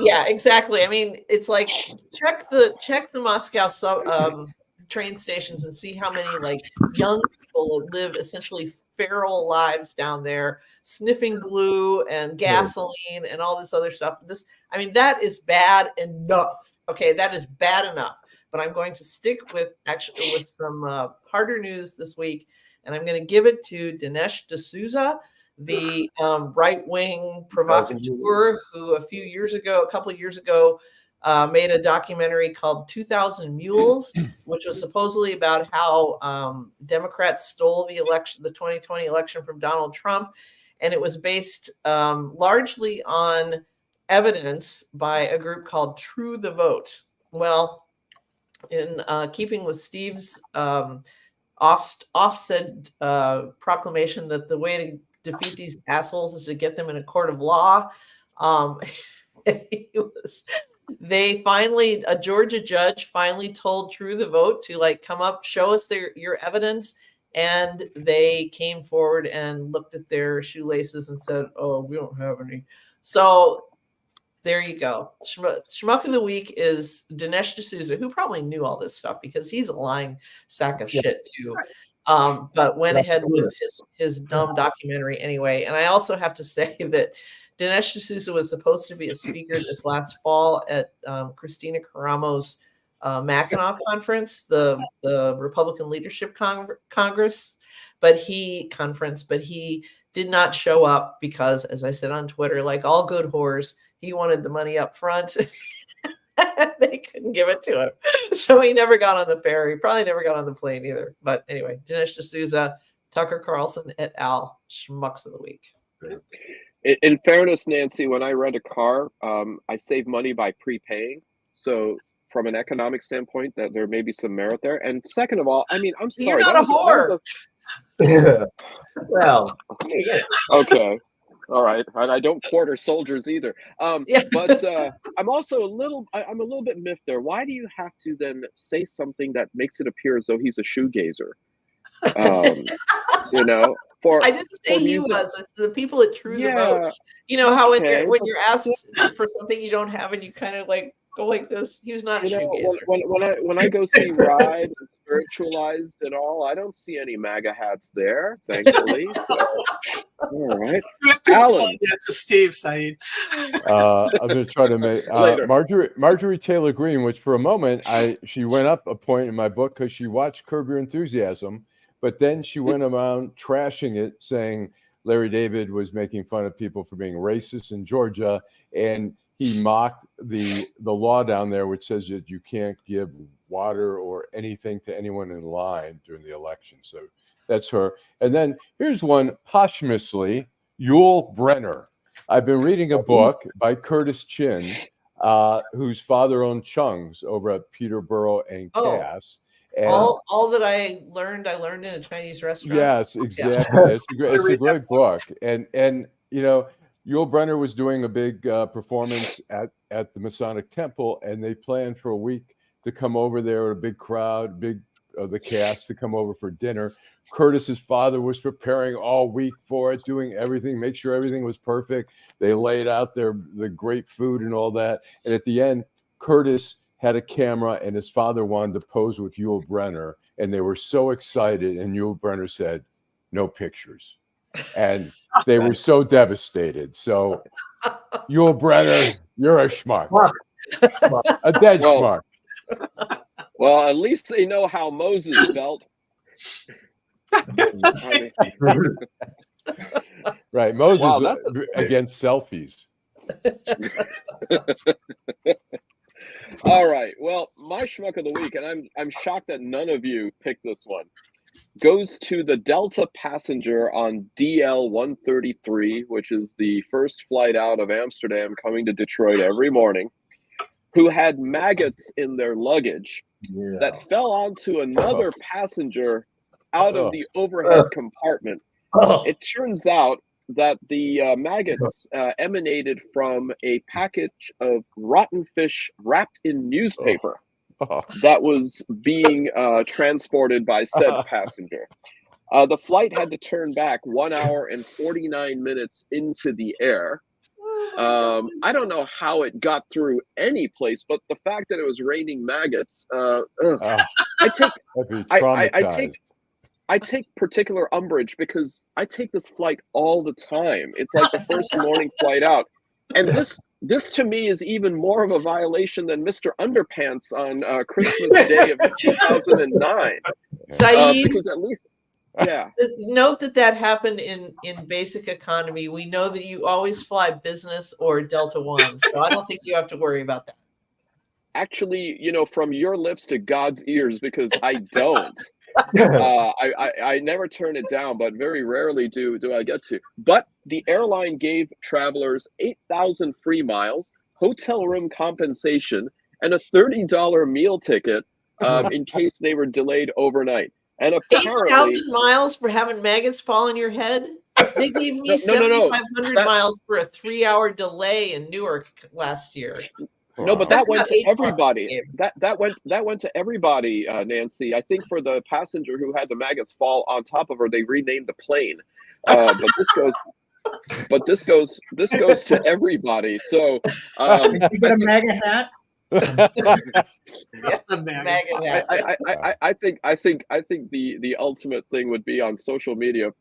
yeah, exactly. I mean, it's like check the Moscow train stations and see how many young people live essentially feral lives down there, sniffing glue and gasoline and all this other stuff. That is bad enough. Okay, that is bad enough. But I'm going to stick with some harder news this week, and I'm going to give it to Dinesh D'Souza, the right-wing provocateur who a couple of years ago, made a documentary called 2000 Mules, which was supposedly about how Democrats stole the 2020 election from Donald Trump. And it was based largely on evidence by a group called True the Vote. Well, in keeping with Steve's offset proclamation that the way to defeat these assholes is to get them in a court of law, a Georgia judge finally told True the Vote to come up, show us your evidence. And they came forward and looked at their shoelaces and said, "Oh, we don't have any." So there you go. Schmuck of the week is Dinesh D'Souza, who probably knew all this stuff because he's a lying sack of shit too. But went ahead with his dumb documentary anyway. And I also have to say that Dinesh D'Souza was supposed to be a speaker this last fall at Christina Karamo's Mackinac conference, the Republican Leadership Congress, but he did not show up because, as I said on Twitter, like all good whores, he wanted the money up front. They couldn't give it to him, so he never got on the ferry. Probably never got on the plane either. But anyway, Dinesh D'Souza, Tucker Carlson et al. Schmucks of the week. In fairness, Nancy, when I rent a car, I save money by prepaying. So from an economic standpoint, that there may be some merit there. And second of all, I mean, I'm sorry. You're not a whore. Well, okay. All right. And I don't quarter soldiers either. But I'm also I'm a little bit miffed there. Why do you have to then say something that makes it appear as though he's a shoegazer? I didn't say he was. It's the people at True the Vote. You know how when you're asked for something you don't have and you kind of go like this. He was not a shoegazer. When I go see Ride and Spiritualized and all, I don't see any MAGA hats there, thankfully. So, all right, you have to Allan. explain that to Steve, Saeed. I'm going to try to make Marjorie Taylor Greene, which for a moment she went up a point in my book because she watched Curb Your Enthusiasm, but then she went around trashing it, saying Larry David was making fun of people for being racist in Georgia, and he mocked the law down there, which says that you can't give water or anything to anyone in line during the election. So that's her. And then here's one posthumously, Yul Brynner. I've been reading a book by Curtis Chin, whose father owned Chung's over at Peterborough and Cass. And all that I learned in a Chinese restaurant. Yes, exactly. Yeah. It's a great book. And Yul Brynner was doing a big performance at the Masonic Temple, and they planned for a week to come over there with a big crowd, big of the cast to come over for dinner. Curtis's father was preparing all week for it, doing everything, make sure everything was perfect. They laid out the great food and all that. And at the end, Curtis had a camera and his father wanted to pose with Yul Brynner. And they were so excited. And Yul Brynner said, no pictures. And they were so devastated. So Yul Brynner, you're a schmuck. A dead schmuck. Well, at least they know how Moses felt. Right. Moses against selfies. All right. Well, my schmuck of the week, and I'm shocked that none of you picked this one, goes to the Delta passenger on DL 133, which is the first flight out of Amsterdam coming to Detroit every morning, who had maggots in their luggage that fell onto another passenger out of the overhead compartment. It turns out that the maggots emanated from a package of rotten fish wrapped in newspaper that was being transported by said passenger. The flight had to turn back 1 hour and 49 minutes into the air. I don't know how it got through any place, but the fact that it was raining maggots, I take particular umbrage because I take this flight all the time. It's like the first morning flight out. And this to me is even more of a violation than Mr. Underpants on Christmas Day of 2009. Saeed, because at least, yeah. Note that happened in basic economy. We know that you always fly business or Delta One, so I don't think you have to worry about that. Actually, from your lips to God's ears, because I don't. I never turn it down, but very rarely do I get to. But the airline gave travelers 8,000 free miles, hotel room compensation, and a $30 meal ticket in case they were delayed overnight. And apparently, 8,000 miles for having maggots fall on your head. They gave me 7,500 miles for a 3-hour delay in Newark last year. No, but that went to everybody. That went to everybody, Nancy. I think for the passenger who had the maggots fall on top of her, they renamed the plane. But this goes to everybody. So did you get a MAGA hat? I think the ultimate thing would be on social media,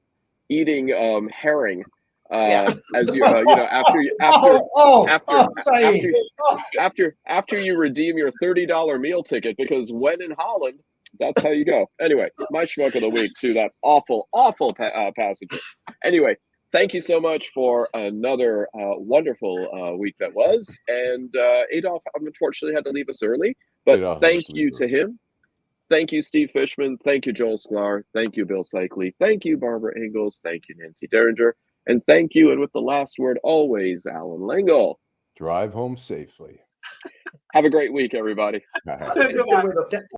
eating herring. As you after you redeem your $30 meal ticket, because when in Holland, that's how you go. Anyway, my schmuck of the week to that awful passenger. Anyway, thank you so much for another wonderful week that was. And Adolph, unfortunately, had to leave us early, but thank you to him. Thank you, Steve Fishman. Thank you, Joel Sklar. Thank you, Bill Seikaly. Thank you, Barb Ingalls. Thank you, Nancy Derringer. And thank you, and with the last word always, Allan Lengel. Drive home safely. Have a great week, everybody.